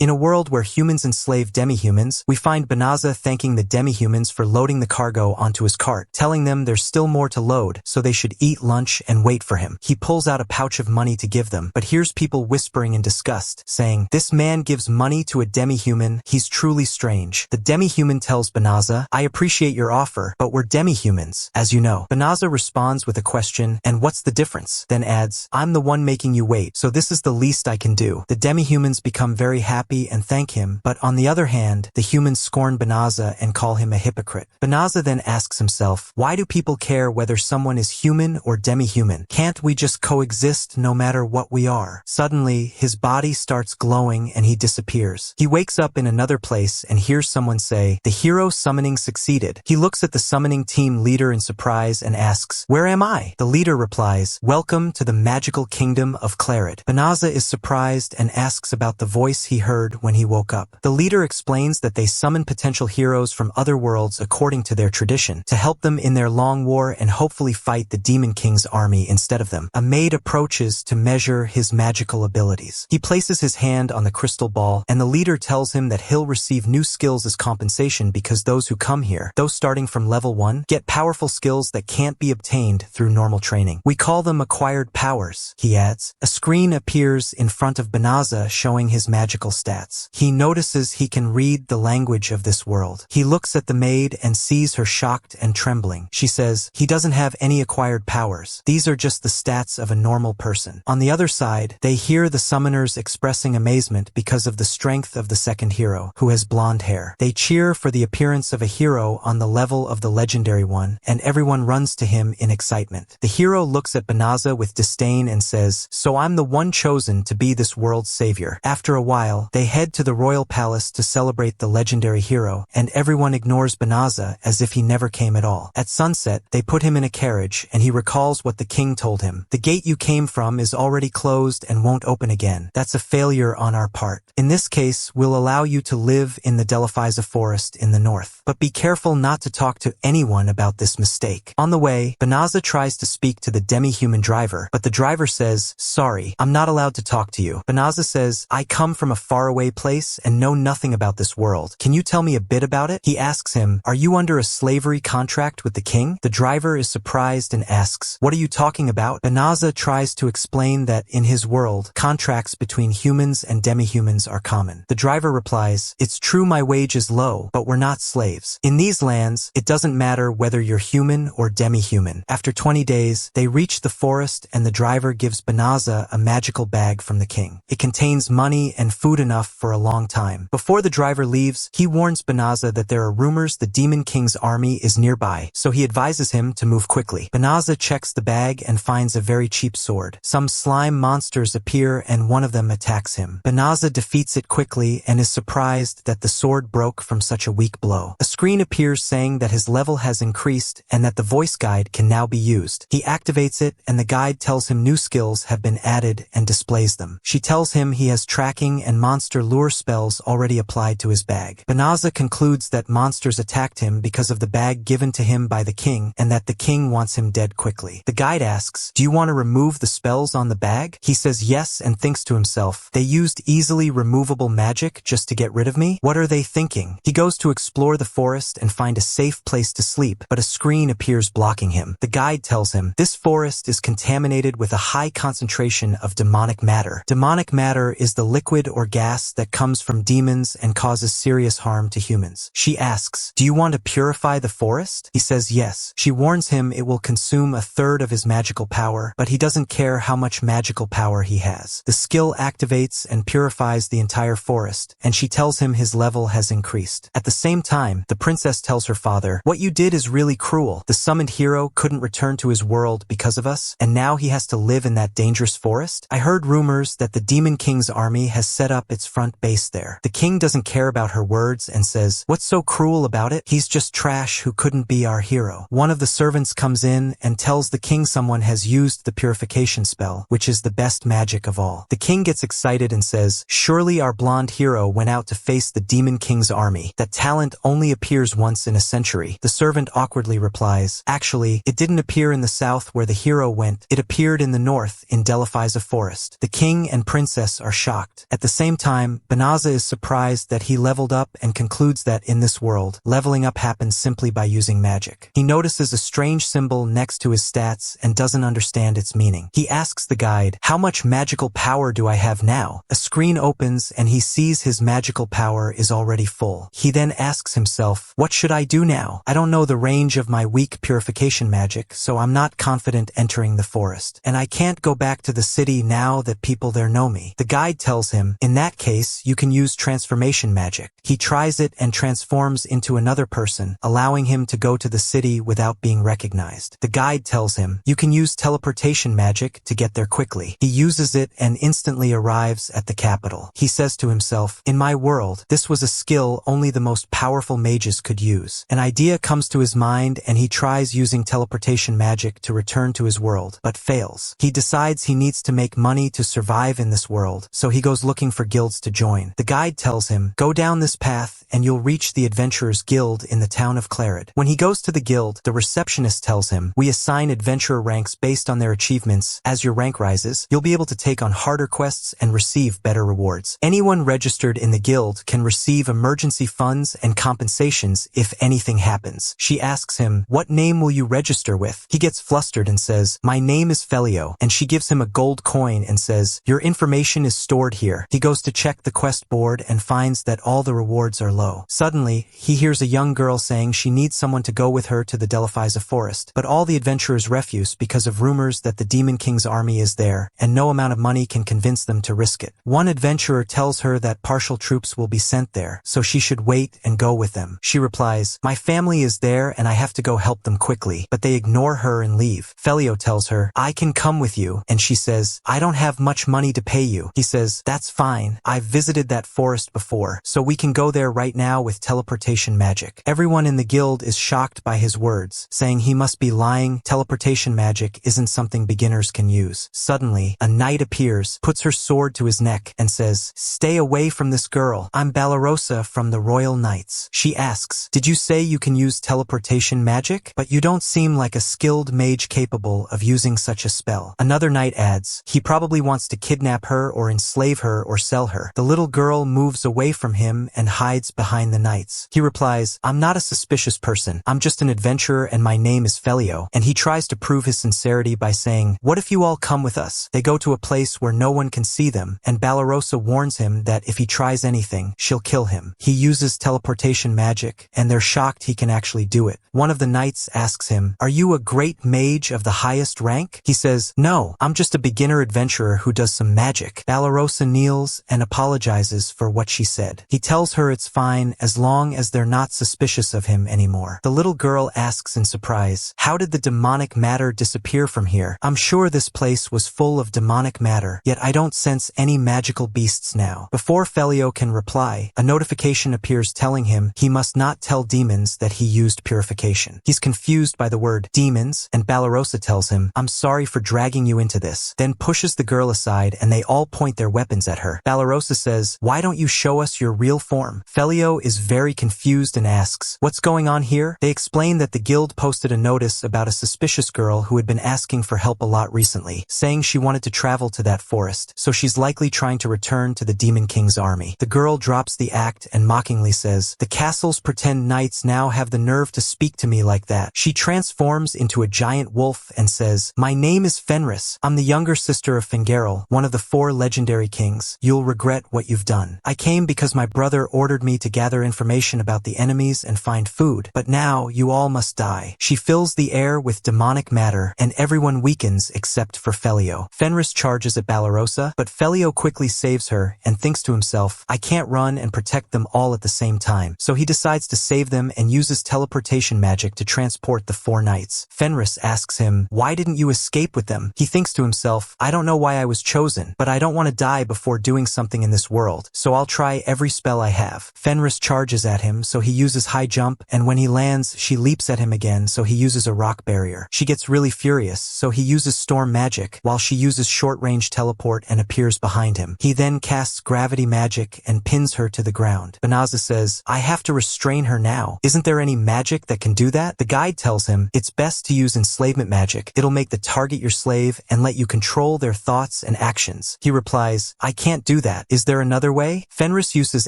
In a world where humans enslave demi-humans, we find Banaza thanking the demi-humans for loading the cargo onto his cart, telling them there's still more to load, so they should eat lunch and wait for him. He pulls out a pouch of money to give them, but hears people whispering in disgust, saying, "This man gives money to a demi-human, he's truly strange." The demi-human tells Banaza, "I appreciate your offer, but we're demi-humans, as you know." Banaza responds with a question, "And what's the difference?" Then adds, "I'm the one making you wait, so this is the least I can do." The demi-humans become very happy and thank him, but on the other hand, the humans scorn Banaza and call him a hypocrite. Banaza then asks himself, why do people care whether someone is human or demi-human? Can't we just coexist no matter what we are? Suddenly, his body starts glowing and he disappears. He wakes up in another place and hears someone say, "The hero summoning succeeded." He looks at the summoning team leader in surprise and asks, "Where am I?" The leader replies, "Welcome to the magical kingdom of Claret." Banaza is surprised and asks about the voice he heard when he woke up. The leader explains that they summon potential heroes from other worlds according to their tradition, to help them in their long war and hopefully fight the Demon King's army instead of them. A maid approaches to measure his magical abilities. He places his hand on the crystal ball, and the leader tells him that he'll receive new skills as compensation because those who come here, those starting from level 1, get powerful skills that can't be obtained through normal training. "We call them acquired powers," he adds. A screen appears in front of Banaza showing his magical stats. He notices he can read the language of this world. He looks at the maid and sees her shocked and trembling. She says, "He doesn't have any acquired powers. These are just the stats of a normal person." On the other side, they hear the summoners expressing amazement because of the strength of the second hero, who has blonde hair. They cheer for the appearance of a hero on the level of the legendary one, and everyone runs to him in excitement. The hero looks at Banaza with disdain and says, "So I'm the one chosen to be this world's savior." After a while, they head to the royal palace to celebrate the legendary hero, and everyone ignores Banaza as if he never came at all. At sunset, they put him in a carriage, and he recalls what the king told him. "The gate you came from is already closed and won't open again. That's a failure on our part. In this case, we'll allow you to live in the Delaphiza forest in the north. But be careful not to talk to anyone about this mistake." On the way, Banaza tries to speak to the demi-human driver, but the driver says, "Sorry, I'm not allowed to talk to you." Banaza says, "I come from a faraway place and know nothing about this world. Can you tell me a bit about it?" He asks him, "Are you under a slavery contract with the king?" The driver is surprised and asks, "What are you talking about?" Banaza tries to explain that in his world, contracts between humans and demi-humans are common. The driver replies, "It's true my wage is low, but we're not slaves. In these lands, it doesn't matter whether you're human or demi-human." After 20 days, they reach the forest and the driver gives Banaza a magical bag from the king. It contains money and food enough for a long time. Before the driver leaves, he warns Banaza that there are rumors the Demon King's army is nearby, so he advises him to move quickly. Banaza checks the bag and finds a very cheap sword. Some slime monsters appear and one of them attacks him. Banaza defeats it quickly and is surprised that the sword broke from such a weak blow. A screen appears saying that his level has increased and that the voice guide can now be used. He activates it and the guide tells him new skills have been added and displays them. She tells him he has tracking and monster lure spells already applied to his bag. Banaza concludes that monsters attacked him because of the bag given to him by the king and that the king wants him dead quickly. The guide asks, "Do you want to remove the spells on the bag?" He says yes and thinks to himself, "They used easily removable magic just to get rid of me? What are they thinking?" He goes to explore the forest and find a safe place to sleep, but a screen appears blocking him. The guide tells him, "This forest is contaminated with a high concentration of demonic matter. Demonic matter is the liquid or gas that comes from demons and causes serious harm to humans." She asks, "Do you want to purify the forest?" He says yes. She warns him it will consume a third of his magical power, but he doesn't care how much magical power he has. The skill activates and purifies the entire forest, and she tells him his level has increased. At the same time, the princess tells her father, "What you did is really cruel. The summoned hero couldn't return to his world because of us, and now he has to live in that dangerous forest. I heard rumors that the Demon King's army has set up its front base there." The king doesn't care about her words and says, "What's so cruel about it? He's just trash who couldn't be our hero." One of the servants comes in and tells the king someone has used the Purification spell, which is the best magic of all. The king gets excited and says, "Surely our blonde hero went out to face the Demon King's army. That talent only appears once in a century." The servant awkwardly replies, "Actually, it didn't appear in the south where the hero went. It appeared in the north in Delaphiza forest." The king and princess are shocked. At the same time, Banaza is surprised that he leveled up and concludes that in this world, leveling up happens simply by using magic. He notices a strange symbol next to his stats and doesn't understand its meaning. He asks the guide, "How much magical power do I have now?" A screen opens and he sees his magical power is already full. He then asks himself, "What should I do now? I don't know the range of my weak purification magic, so I'm not confident entering the forest. And I can't go back to the city now that people there know me." The guide tells him, "In that case, you can use transformation magic." He tries it and transforms into another person, allowing him to go to the city without being recognized. The guide tells him, "You can use teleportation magic to get there quickly." He uses it and instantly arrives at the capital. He says to himself, "In my world, this was a skill only the most powerful mages could use." An idea comes to his mind and he tries using teleportation magic to return to his world, but fails. He decides he needs to make money to survive in this world, so he goes looking for guilds to join. The guide tells him, "Go down this path and you'll reach the Adventurers Guild in the town of Clarid." When he goes to the guild, the receptionist tells him, "We assign adventurer ranks based on their achievements. As your rank rises, you'll be able to take on harder quests and receive better rewards. Anyone registered in the guild can receive emergency funds and compensations if anything happens." She asks him, "What name will you register with?" He gets flustered and says, "My name is Felio," and she gives him a gold coin and says, "Your information is stored here." He goes to check the quest board and finds that all the rewards are low. Suddenly, he hears a young girl saying she needs someone to go with her to the Delphiza forest, but all the adventurers refuse because of rumors that the Demon King's army is there, and no amount of money can convince them to risk it. One adventurer tells her that partial troops will be sent there, so she should wait and go with them. She replies, "My family is there and I have to go help them quickly," but they ignore her and leave. Felio tells her, "I can come with you," and she says, "I don't have much money to pay you." He says, "That's fine. I've visited that forest before, so we can go there right now with teleportation magic." Everyone in the guild is shocked by his words, saying he must be lying. Teleportation magic isn't something beginners can use. Suddenly, a knight appears, puts her sword to his neck, and says, "Stay away from this girl. I'm Balarosa from the Royal Knights." She asks, "Did you say you can use teleportation magic? But you don't seem like a skilled mage capable of using such a spell." Another knight adds, "He probably wants to kidnap her or enslave her or sell her." The little girl moves away from him and hides behind the knights. He replies, "I'm not a suspicious person. I'm just an adventurer and my name is Felio." And he tries to prove his sincerity by saying, "What if you all come with us?" They go to a place where no one can see them, and Balarosa warns him that if he tries anything, she'll kill him. He uses teleportation magic, and they're shocked he can actually do it. One of the knights asks him, "Are you a great mage of the highest rank?" He says, "No, I'm just a beginner adventurer who does some magic." Balarosa kneels and apologizes for what she said. He tells her it's fine as long as they're not suspicious of him anymore. The little girl asks in surprise, "How did the demonic matter disappear from here? I'm sure this place was full of demonic matter, yet I don't sense any magical beasts now." Before Felio can reply, a notification appears telling him he must not tell demons that he used purification. He's confused by the word demons, and Balarosa tells him, "I'm sorry for dragging you into this," then pushes the girl aside and they all point their weapons at her. Balarosa says, "Why don't you show us your real form?" Felio is very confused and asks, "What's going on here?" They explain that the guild posted a notice about a suspicious girl who had been asking for help a lot recently, saying she wanted to travel to that forest, so she's likely trying to return to the Demon King's army. The girl drops the act and mockingly says, "The castle's pretend knights now have the nerve to speak to me like that." She transforms into a giant wolf and says, "My name is Fenrris. I'm the younger sister of Fenrris, one of the 4 legendary kings. You'll regret what you've done. I came because my brother ordered me to gather information about the enemies and find food, but now you all must die." She fills the air with demonic matter, and everyone weakens except for Felio. Fenrris charges at Balarosa, but Felio quickly saves her and thinks to himself, "I can't run and protect them all at the same time." So he decides to save them and uses teleportation magic to transport the 4 knights. Fenrris asks him, "Why didn't you escape with them?" He thinks to himself, "I don't know why I was chosen, but I don't want to die before doing something in this world, so I'll try every spell I have." Fenrris charges at him, so he uses high jump, and when he lands, she leaps at him again, so he uses a rock barrier. She gets really furious, so he uses storm magic, while she uses short-range teleport and appears behind him. He then casts gravity magic and pins her to the ground. Banaza says, "I have to restrain her now. Isn't there any magic that can do that?" The guide tells him, "It's best to use enslavement magic. It'll make the target your slave and let you control their thoughts and actions." He replies, "I can't do that. that. Is there another way? Fenrris uses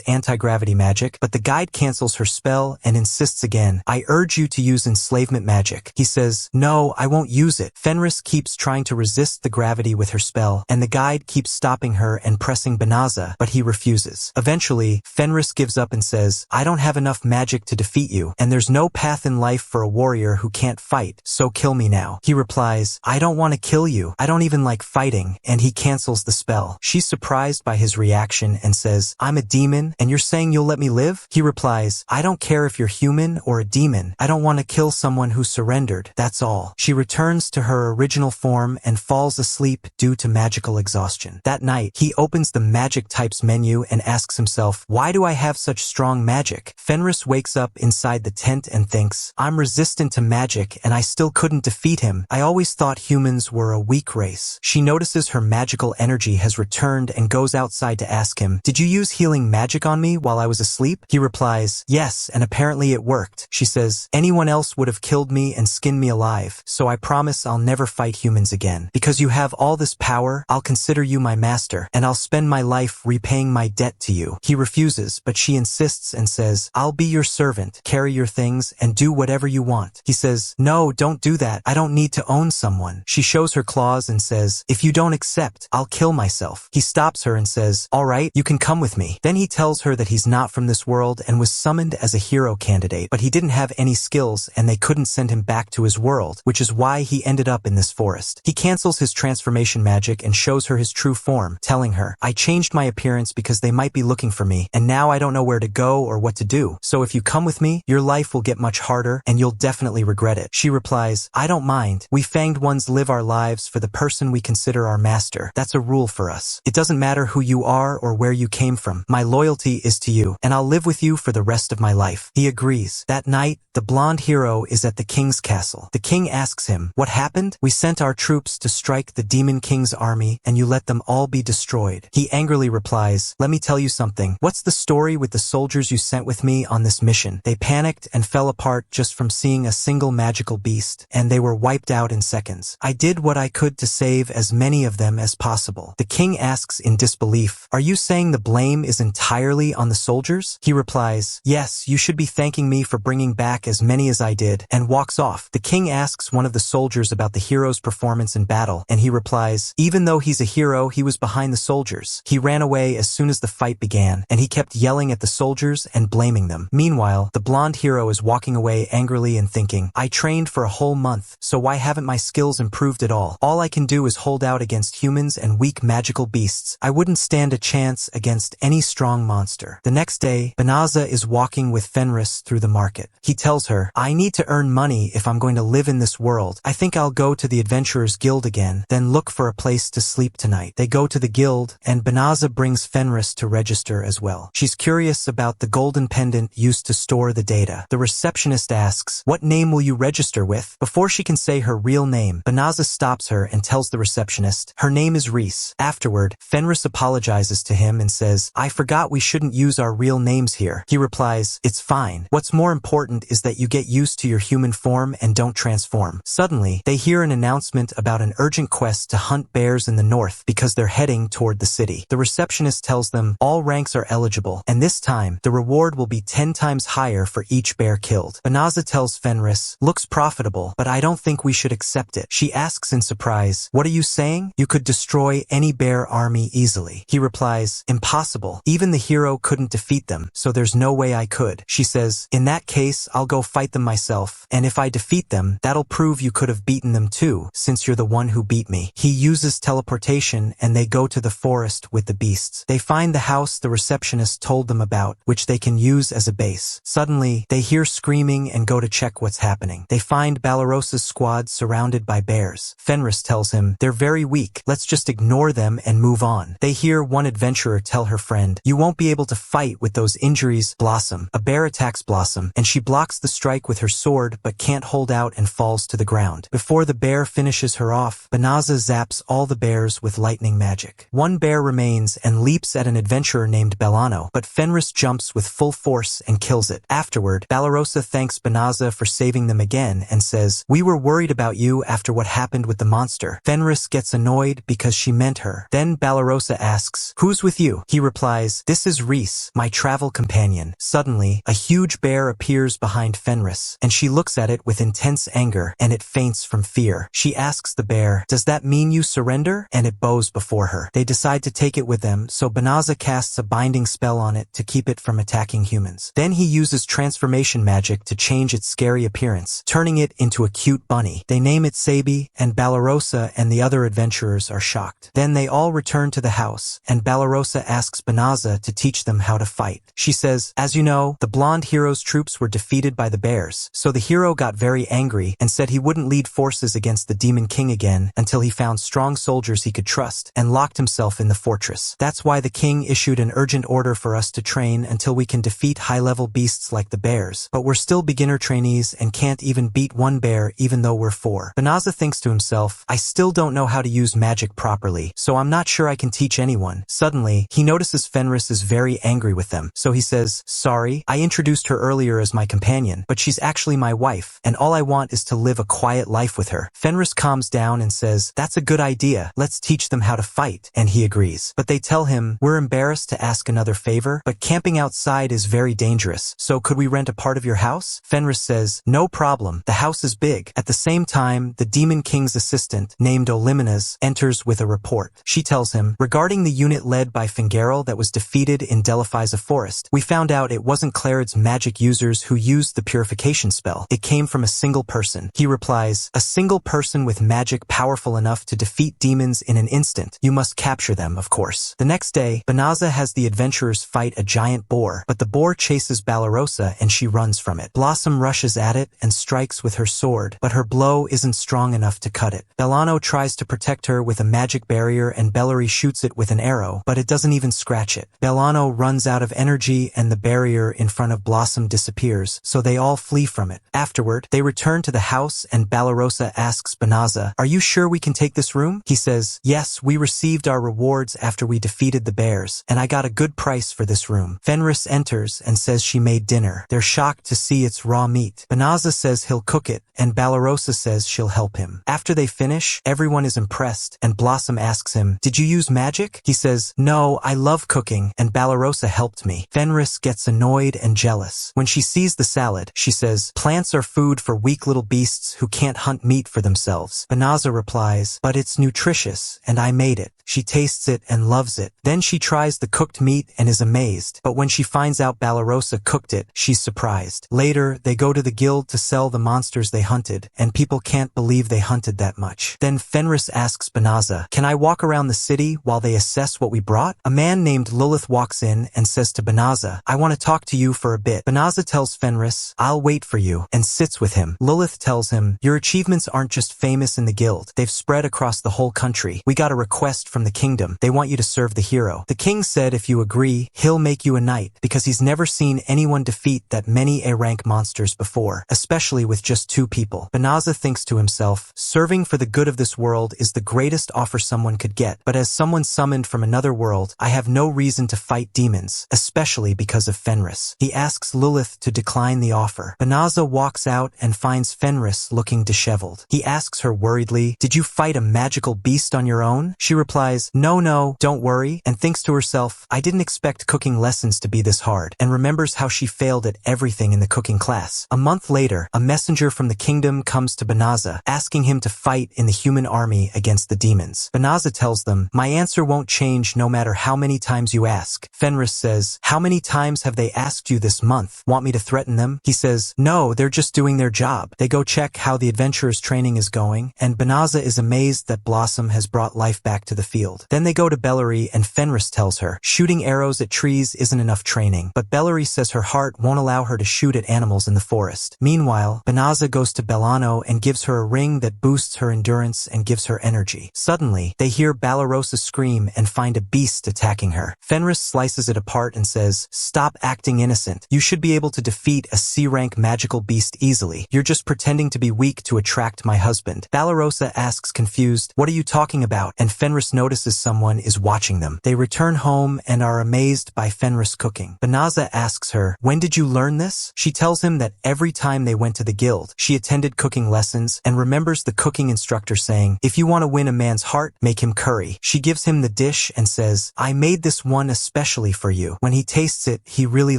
anti-gravity magic, but the guide cancels her spell and insists again. I urge you to use enslavement magic. He says, no, I won't use it. Fenrris keeps trying to resist the gravity with her spell, and the guide keeps stopping her and pressing Banaza, but he refuses. Eventually, Fenrris gives up and says, I don't have enough magic to defeat you, and there's no path in life for a warrior who can't fight, so kill me now. He replies, I don't want to kill you. I don't even like fighting, and he cancels the spell. She's surprised by his reaction and says, I'm a demon, and you're saying you'll let me live? He replies, I don't care if you're human or a demon. I don't want to kill someone who surrendered, that's all. She returns to her original form and falls asleep due to magical exhaustion. That night, he opens the magic types menu and asks himself, why do I have such strong magic? Fenrris wakes up inside the tent and thinks, I'm resistant to magic and I still couldn't defeat him. I always thought humans were a weak race. She notices her magical energy has returned and goes outside to ask him, did you use healing magic on me while I was asleep? He replies, yes, and apparently it worked. She says, anyone else would have killed me and skinned me alive, so I promise I'll never fight humans again. Because you have all this power, I'll consider you my master, and I'll spend my life repaying my debt to you. He refuses, but she insists and says, I'll be your servant, carry your things, and do whatever you want. He says, no, don't do that. I don't need to own someone. She shows her claws and says, if you don't accept, I'll kill myself. He stops her and says, all right, you can come with me. Then he tells her that he's not from this world and was summoned as a hero candidate, but he didn't have any skills and they couldn't send him back to his world, which is why he ended up in this forest. He cancels his transformation magic and shows her his true form, telling her, I changed my appearance because they might be looking for me, and now I don't know where to go or what to do. So if you come with me, your life will get much harder and you'll definitely regret it. She replies, I don't mind. We fanged ones live our lives for the person we consider our master. That's a rule for us. It doesn't matter who you are or where you came from. My loyalty is to you, and I'll live with you for the rest of my life. He agrees. That night, the blonde hero is at the king's castle. The king asks him, what happened? We sent our troops to strike the demon king's army, and you let them all be destroyed. He angrily replies, let me tell you something. What's the story with the soldiers you sent with me on this mission? They panicked and fell apart just from seeing a single magical beast, and they were wiped out in seconds. I did what I could to save as many of them as possible. The king asks in disbelief, are you saying the blame is entirely on the soldiers? He replies, yes, you should be thanking me for bringing back as many as I did, and walks off. The king asks one of the soldiers about the hero's performance in battle, and he replies, even though he's a hero, he was behind the soldiers. He ran away as soon as the fight began, and he kept yelling at the soldiers and blaming them. Meanwhile, the blonde hero is walking away angrily and thinking, I trained for a whole month, so why haven't my skills improved at all? All I can do is hold out against humans and weak magical beasts. I wouldn't stand a chance against any strong monster. The next day, Banaza is walking with Fenrris through the market. He tells her, I need to earn money if I'm going to live in this world. I think I'll go to the Adventurers Guild again, then look for a place to sleep tonight. They go to the guild, and Banaza brings Fenrris to register as well. She's curious about the golden pendant used to store the data. The receptionist asks, what name will you register with? Before she can say her real name, Banaza stops her and tells the receptionist, her name is Reese. Afterward, Fenrris apologizes to him and says, I forgot we shouldn't use our real names here. He replies, it's fine. What's more important is that you get used to your human form and don't transform. Suddenly, they hear an announcement about an urgent quest to hunt bears in the north because they're heading toward the city. The receptionist tells them all ranks are eligible, and this time, the reward will be 10 times higher for each bear killed. Banaza tells Fenrris, looks profitable, but I don't think we should accept it. She asks in surprise, what are you saying? You could destroy any bear army easily. He replies, impossible. Even the hero couldn't defeat them, so there's no way I could. She says, in that case, I'll go fight them myself, and if I defeat them, that'll prove you could have beaten them too, since you're the one who beat me. He uses teleportation, and they go to the forest with the beasts. They find the house the receptionist told them about, which they can use as a base. Suddenly, they hear screaming and go to check what's happening. They find Balarosa's squad surrounded by bears. Fenrris tells him, they're very weak. Let's just ignore them and move on. They hear one adventurer tell her friend, you won't be able to fight with those injuries. Blossom. A bear attacks Blossom, and she blocks the strike with her sword but can't hold out and falls to the ground. Before the bear finishes her off, Banaza zaps all the bears with lightning magic. One bear remains and leaps at an adventurer named Bellano, but Fenrris jumps with full force and kills it. Afterward, Balarosa thanks Banaza for saving them again and says, we were worried about you after what happened with the monster. Fenrris gets annoyed because she meant her. Then Balarosa asks, asks, "Who's with you?" He replies, "This is Reese, my travel companion." Suddenly, a huge bear appears behind Fenrris, and she looks at it with intense anger, and it faints from fear. She asks the bear, "Does that mean you surrender?" And it bows before her. They decide to take it with them, so Banaza casts a binding spell on it to keep it from attacking humans. Then he uses transformation magic to change its scary appearance, turning it into a cute bunny. They name it Sabi, and Balarosa and the other adventurers are shocked. Then they all return to the house, and Balarosa asks Banaza to teach them how to fight. She says, "As you know, the blonde hero's troops were defeated by the bears, so the hero got very angry and said he wouldn't lead forces against the Demon King again until he found strong soldiers he could trust, and locked himself in the fortress. That's why the king issued an urgent order for us to train until we can defeat high-level beasts like the bears, but we're still beginner trainees and can't even beat one bear even though we're 4. Banaza thinks to himself, "I still don't know how to use magic properly, so I'm not sure I can teach anyone." Suddenly, he notices Fenrris is very angry with them, so he says, "Sorry, I introduced her earlier as my companion, but she's actually my wife, and all I want is to live a quiet life with her." Fenrris calms down and says, "That's a good idea, let's teach them how to fight," and he agrees. But they tell him, "We're embarrassed to ask another favor, but camping outside is very dangerous, so could we rent a part of your house?" Fenrris says, "No problem, the house is big." At the same time, the Demon King's assistant, named Olimenas, enters with a report. She tells him, "Regarding the unit led by Fingerel that was defeated in Delaphiza Forest, we found out it wasn't Clarid's magic users who used the Purification spell. It came from a single person." He replies, "A single person with magic powerful enough to defeat demons in an instant. You must capture them, of course." The next day, Banaza has the adventurers fight a giant boar, but the boar chases Balarosa and she runs from it. Blossom rushes at it and strikes with her sword, but her blow isn't strong enough to cut it. Bellano tries to protect her with a magic barrier and Bellary shoots it with an arrow, but it doesn't even scratch it. Bellano runs out of energy and the barrier in front of Blossom disappears, so they all flee from it. Afterward, they return to the house and Balarosa asks Banaza, "Are you sure we can take this room?" He says, "Yes, we received our rewards after we defeated the bears, and I got a good price for this room." Fenrris enters and says she made dinner. They're shocked to see it's raw meat. Banaza says he'll cook it, and Balarosa says she'll help him. After they finish, everyone is impressed, and Blossom asks him, "Did you use magic?" He says, "No, I love cooking, and Balarosa helped me." Fenrris gets annoyed and jealous. When she sees the salad, she says, "Plants are food for weak little beasts who can't hunt meat for themselves." Banaza replies, "But it's nutritious, and I made it." She tastes it and loves it. Then she tries the cooked meat and is amazed, but when she finds out Balarosa cooked it, she's surprised. Later, they go to the guild to sell the monsters they hunted, and people can't believe they hunted that much. Then Fenrris asks Banaza, "Can I walk around the city while they assess what we brought?" A man named Lilith walks in and says to Banaza, "I want to talk to you for a bit." Banaza tells Fenrris, "I'll wait for you," and sits with him. Lilith tells him, "Your achievements aren't just famous in the guild, they've spread across the whole country. We got a request from the kingdom. They want you to serve the hero. The king said if you agree, he'll make you a knight, because he's never seen anyone defeat that many A-rank monsters before, especially with just 2 people." Banaza thinks to himself, serving for the good of this world is the greatest offer someone could get, but as someone summoned from another world, I have no reason to fight demons, especially because of Fenrris. He asks Lilith to decline the offer. Banaza walks out and finds Fenrris looking disheveled. He asks her worriedly, "Did you fight a magical beast on your own?" She replies, No, don't worry," and thinks to herself, "I didn't expect cooking lessons to be this hard," and remembers how she failed at everything in the cooking class. A month later, a messenger from the kingdom comes to Banaza, asking him to fight in the human army against the demons. Banaza tells them, "My answer won't change no matter how many times you ask." Fenrris says, "How many times have they asked you this month? Want me to threaten them?" He says, "No, they're just doing their job." They go check how the adventurers' training is going, and Banaza is amazed that Blossom has brought life back to the field. Then they go to Bellary and Fenrris tells her, shooting arrows at trees isn't enough training, but Bellary says her heart won't allow her to shoot at animals in the forest. Meanwhile, Banaza goes to Bellano and gives her a ring that boosts her endurance and gives her energy. Suddenly, they hear Balarosa scream and find a beast attacking her. Fenrris slices it apart and says, "Stop acting innocent. You should be able to defeat a C-rank magical beast easily. You're just pretending to be weak to attract my husband." Balarosa asks confused, "What are you talking about?" And Fenrris notices someone is watching them. They return home and are amazed by Fenrris cooking. Banaza asks her, "When did you learn this?" She tells him that every time they went to the guild, she attended cooking lessons and remembers the cooking instructor saying, "If you want to win a man's heart, make him curry." She gives him the dish and says, "I made this one especially for you." When he tastes it, he really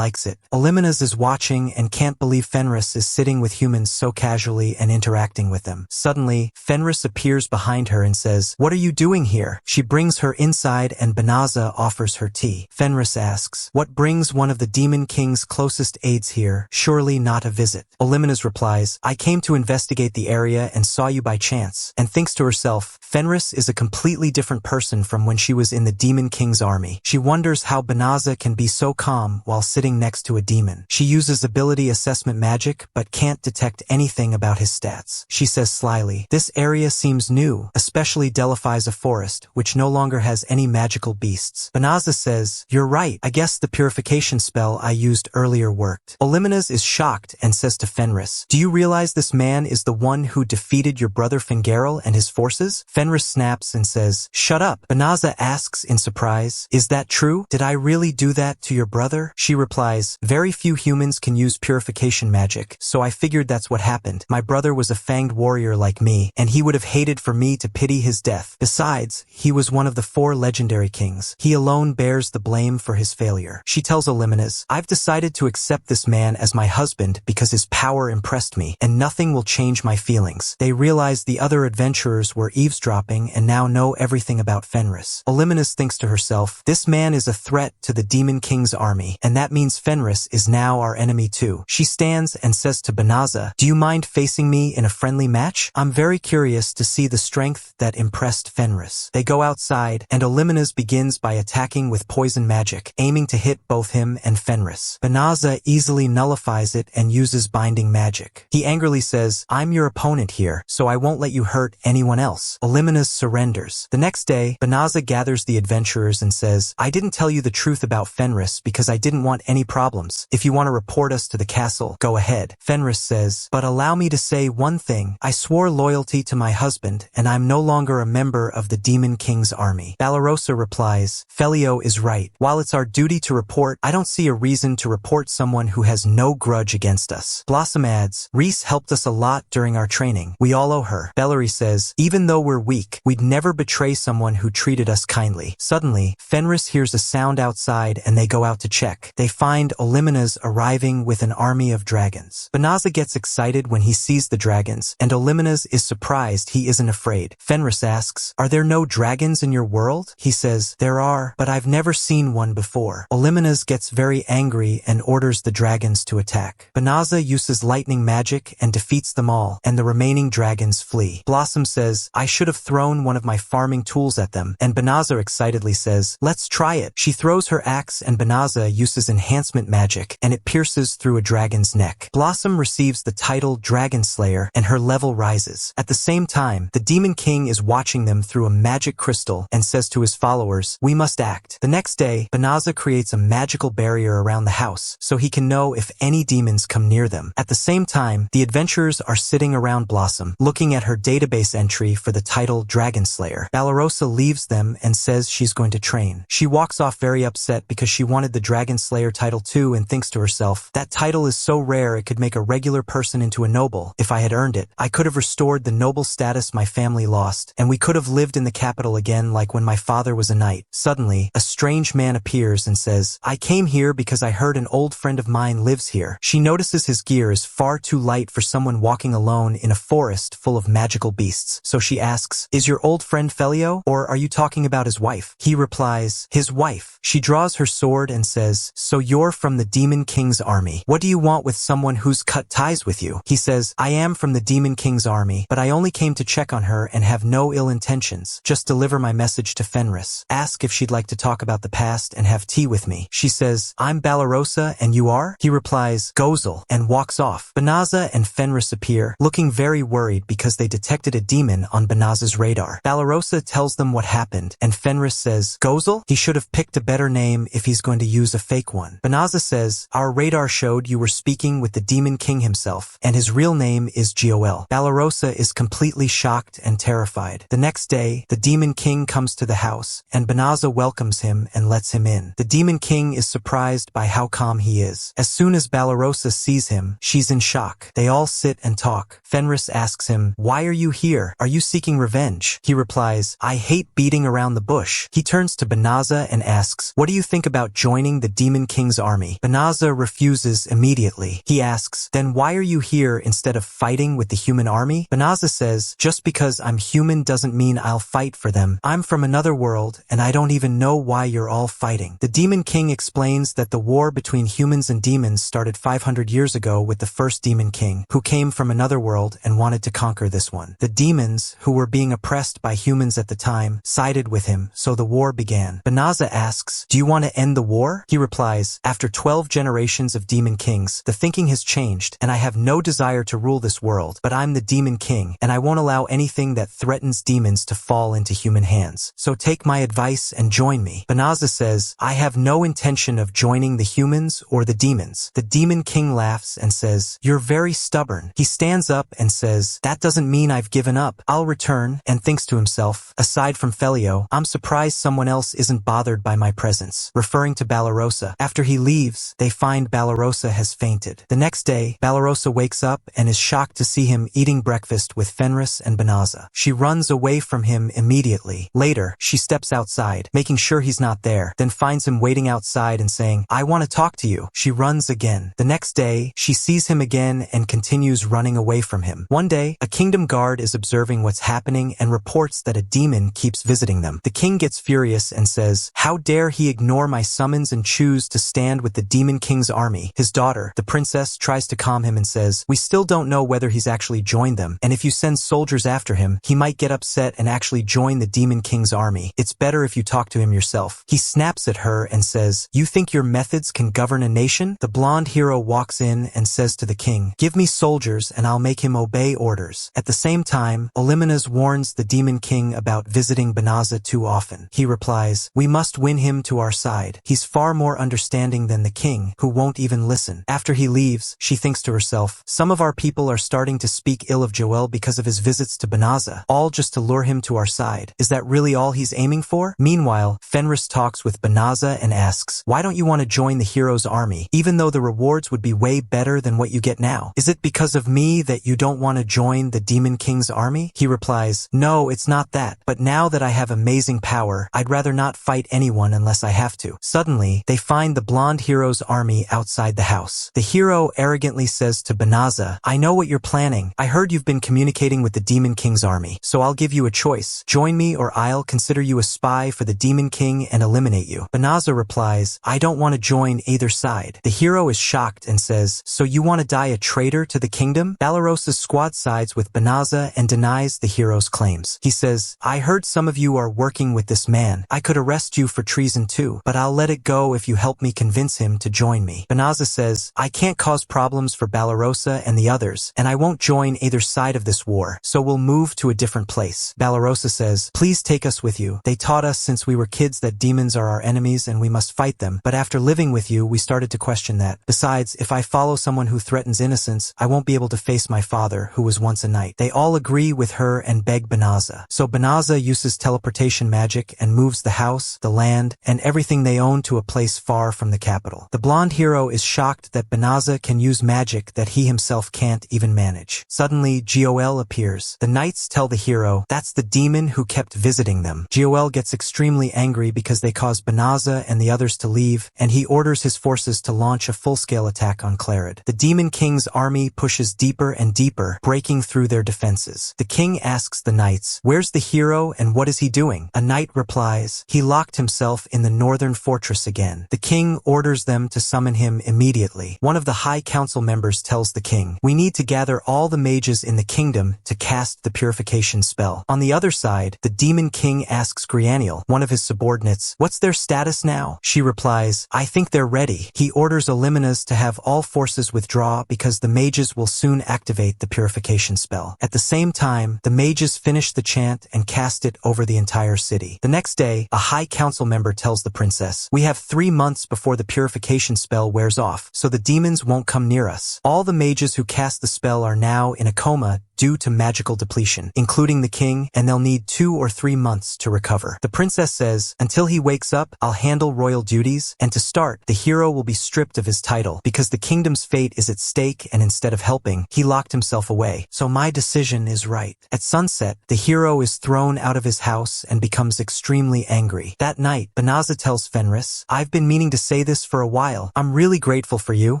likes it. Aniclimax is watching and can't believe Fenrris is sitting with humans so casually and interacting with them. Suddenly, Fenrris appears behind her and says, "What are you doing here?" She brings her inside and Banaza offers her tea. Fenrris asks, "What brings one of the Demon King's closest aides here? Surely not a visit." Aniclimax replies, "I came to investigate the area and saw you by chance," and thinks to herself, Fenrris is a completely different person from when she was in the Demon King's army. She wonders how Banaza can be so calm while sitting next to a demon. She uses ability assessment magic, but can't detect anything about his stats. She says slyly, "This area seems new, especially Delphi's a forest, which no longer has any magical beasts." Banaza says, "You're right, I guess the purification spell I used earlier worked." Aniclimax is shocked and says to Fenrris, "Do you realize this man is the one who defeated your brother Fenrris and his forces?" Fenrris snaps and says, "Shut up." Banaza asks in surprise, "Is that true? Did I really do that to your brother?" She replies, "Very few humans can use purification magic, so I figured that's what happened. My brother was a fanged warrior like me, and he would have hated for me to pity his death. Besides, he was one of the 4 legendary kings. He alone bears the blame for his failure." She tells Aniclimax, "I've decided to accept this man as my husband because his power impressed me, and nothing will change my feelings." They realize the other adventurers were eavesdropping and now know everything about Fenrris. Aniclimax thinks to herself, "This man is a threat to the Demon King's army, and that means Fenrris is now our enemy too." She stands and says to Banaza, "Do you mind facing me in a friendly match? I'm very curious to see the strength that impressed Fenrris." They go outside, and Aniclimax begins by attacking with poison magic, aiming to hit both him and Fenrris. Banaza easily nullifies it and uses binding magic. He angrily says, "I'm your opponent here, so I won't let you hurt anyone else." Aniclimax surrenders. The next day, Banaza gathers the adventurers and says, "I didn't tell you the truth about Fenrris because I didn't want any problems. If you want to report us to the castle, go ahead." Fenrris says, "But allow me to say one thing. I swore loyalty to my husband, and I'm no longer a member of the Demon King's army." Balarosa replies, "Felio is right. While it's our duty to report, I don't see a reason to report someone who has no grudge against us." Blossom adds, "Reese helped us a lot during our training. We all owe her." Bellary says, "Even though we're weak, we'd never betray someone who treated us kindly." Suddenly, Fenrris hears a sound outside and they go out to check. They find Aniclimax arriving with an army of dragons. Banaza gets excited when he sees the dragons, and Aniclimax is surprised he isn't afraid. Fenrris asks, "Are there no dragons in your world?" He says, "There are, but I've never seen one before." Aniclimax gets very angry and orders the dragons to attack. Banaza uses lightning magic and defeats them all, and the remaining dragons flee. Blossom says, "I should have thrown one of my farming tools at them," and Banaza excitedly says, "Let's try it." She throws her axe and Banaza uses enhancement magic, and it pierces through a dragon's neck. Blossom receives the title Dragon Slayer, and her level rises. At the same time, the Demon King is watching them through a magic crystal and says to his followers, "We must act." The next day, Banaza creates a magical barrier around the house so he can know if any demons come near them. At the same time, the adventurers are sitting around Blossom, looking at her database entry for the title Dragon Slayer. Balarosa leaves them and says she's going to train. She walks off very upset because she wanted the Dragon Slayer title too and thinks to herself, "That title is so rare it could make a regular person into a noble. If I had earned it, I could have restored the noble status my family lost, and we could have lived in the capital again like when my father was a knight." Suddenly, a strange man appears and says, "I came here because I heard an old friend of mine lives here." She notices his gear is far too light for someone walking alone in a forest full of magical beasts, so she asks, "Is your old friend Felio, or are you talking about his wife?" He replies, "His wife." She draws her sword and says, "So you're from the Demon King's army. What do you want with someone who's cut ties with you?" He says, "I am from the Demon King's army, but I only came to check on her and have no ill intentions. Just deliver my message to Fenrris. Ask if she'd like to talk about the past and have tea with me." She says, "I'm Balarosa and you are?" He replies, "Gozel," and walks off. Banaza and Fenrris appear, looking very worried because they detected a demon on Banaza's radar. Balarosa tells them what happened, and Fenrris says, "Gozel? He should have picked a better name if he's going to use a fake one." Banaza says, "Our radar showed you were speaking with the Demon King himself, and his real name is Joel." Balarosa is completely shocked and terrified. The next day, the Demon Demon King comes to the house, and Banaza welcomes him and lets him in. The Demon King is surprised by how calm he is. As soon as Balarosa sees him, she's in shock. They all sit and talk. Fenrris asks him, "Why are you here? Are you seeking revenge?" He replies, "I hate beating around the bush." He turns to Banaza and asks, "What do you think about joining the Demon King's army?" Banaza refuses immediately. He asks, "Then why are you here instead of fighting with the human army?" Banaza says, "Just because I'm human doesn't mean I'll fight for them. I'm from another world, and I don't even know why you're all fighting." The Demon King explains that the war between humans and demons started 500 years ago with the first Demon King, who came from another world and wanted to conquer this one. The demons, who were being oppressed by humans at the time, sided with him, so the war began. Banaza asks, "Do you want to end the war?" He replies, "After 12 generations of Demon Kings, the thinking has changed, and I have no desire to rule this world, but I'm the Demon King, and I won't allow anything that threatens demons to fall into human hands. So take my advice and join me." Banaza says, "I have no intention of joining the humans or the demons." The Demon King laughs and says, "You're very stubborn." He stands up and says, "That doesn't mean I've given up. I'll return," and thinks to himself, "Aside from Felio, I'm surprised someone else isn't bothered by my presence," referring to Balarosa. After he leaves, they find Balarosa has fainted. The next day, Balarosa wakes up and is shocked to see him eating breakfast with Fenrris and Banaza. She runs away from him immediately. Later, she steps outside, making sure he's not there, then finds him waiting outside and saying, "I want to talk to you." She runs again. The next day, she sees him again and continues running away from him. One day, a kingdom guard is observing what's happening and reports that a demon keeps visiting them. The king gets furious and says, "How dare he ignore my summons and choose to stand with the Demon King's army?" His daughter, the princess, tries to calm him and says, "We still don't know whether he's actually joined them, and if you send soldiers after him, he might get upset and actually join the Demon King's army. It's better if you talk to him yourself." He snaps at her and says, "You think your methods can govern a nation?" The blonde hero walks in and says to the king, "Give me soldiers and I'll make him obey orders." At the same time, Olimenas warns the Demon King about visiting Banaza too often. He replies, "We must win him to our side. He's far more understanding than the king, who won't even listen." After he leaves, she thinks to herself, "Some of our people are starting to speak ill of Joel because of his visits to Banaza, all just to lure him to our side. Is that really all he's aiming for?" Meanwhile, Fenrris talks with Banaza and asks, "Why don't you want to join the hero's army, even though the rewards would be way better than what you get now? Is it because of me that you don't want to join the Demon King's army?" He replies, "No, it's not that, but now that I have amazing power, I'd rather not fight anyone unless I have to." Suddenly, they find the blonde hero's army outside the house. The hero arrogantly says to Banaza, "I know what you're planning. I heard you've been communicating with the Demon King's army, so I'll give you a choice. Join me or I'll consider you a spy for the Demon King and eliminate you." Banaza replies, "I don't want to join either side." The hero is shocked and says, "So you want to die a traitor to the kingdom?" Balarosa's squad sides with Banaza and denies the hero's claims. He says, "I heard some of you are working with this man. I could arrest you for treason too, but I'll let it go if you help me convince him to join me." Banaza says, "I can't cause problems for Balarosa and the others, and I won't join either side of this war, so we'll move to a different place." Balarosa says, "Please take us with you. They taught us since we were kids that demons are our enemies and we must fight them, but after living with you, we started to question that. Besides, if I follow someone who threatens innocence, I won't be able to face my father, who was once a knight." They all agree with her and beg Banaza. So Banaza uses teleportation magic and moves the house, the land, and everything they own to a place far from the capital. The blonde hero is shocked that Banaza can use magic that he himself can't even manage. Suddenly, Joel appears. The knights tell the hero, "That's the demon who kept visiting them." Joel gets extremely angry because they cause Banaza and the others to leave, and he orders his forces to launch a full-scale attack on Clarid. The Demon King's army pushes deeper and deeper, breaking through their defenses. The king asks the knights, "Where's the hero and what is he doing?" A knight replies, "He locked himself in the northern fortress again." The king orders them to summon him immediately. One of the high council members tells the king, "We need to gather all the mages in the kingdom to cast the purification spell." On the other side, the Demon King asks Grianiel, one of his subordinates, "What's their status now?" She replies, "I think they're ready." He orders Olimenas to have all forces withdraw because the mages will soon activate the purification spell. At the same time, the mages finish the chant and cast it over the entire city. The next day, a high council member tells the princess, "We have 3 months before the purification spell wears off, so the demons won't come near us." All the mages who cast the spell are now in a coma due to magical depletion, including the king, and they'll need 2 or 3 months to recover. The princess says, until he wakes up, I'll handle royal duties, and to start, the hero will be stripped of his title, because the kingdom's fate is at stake, and instead of helping, he locked himself away. So my decision is right. At sunset, the hero is thrown out of his house and becomes extremely angry. That night, Banaza tells Fenrris, I've been meaning to say this for a while. I'm really grateful for you,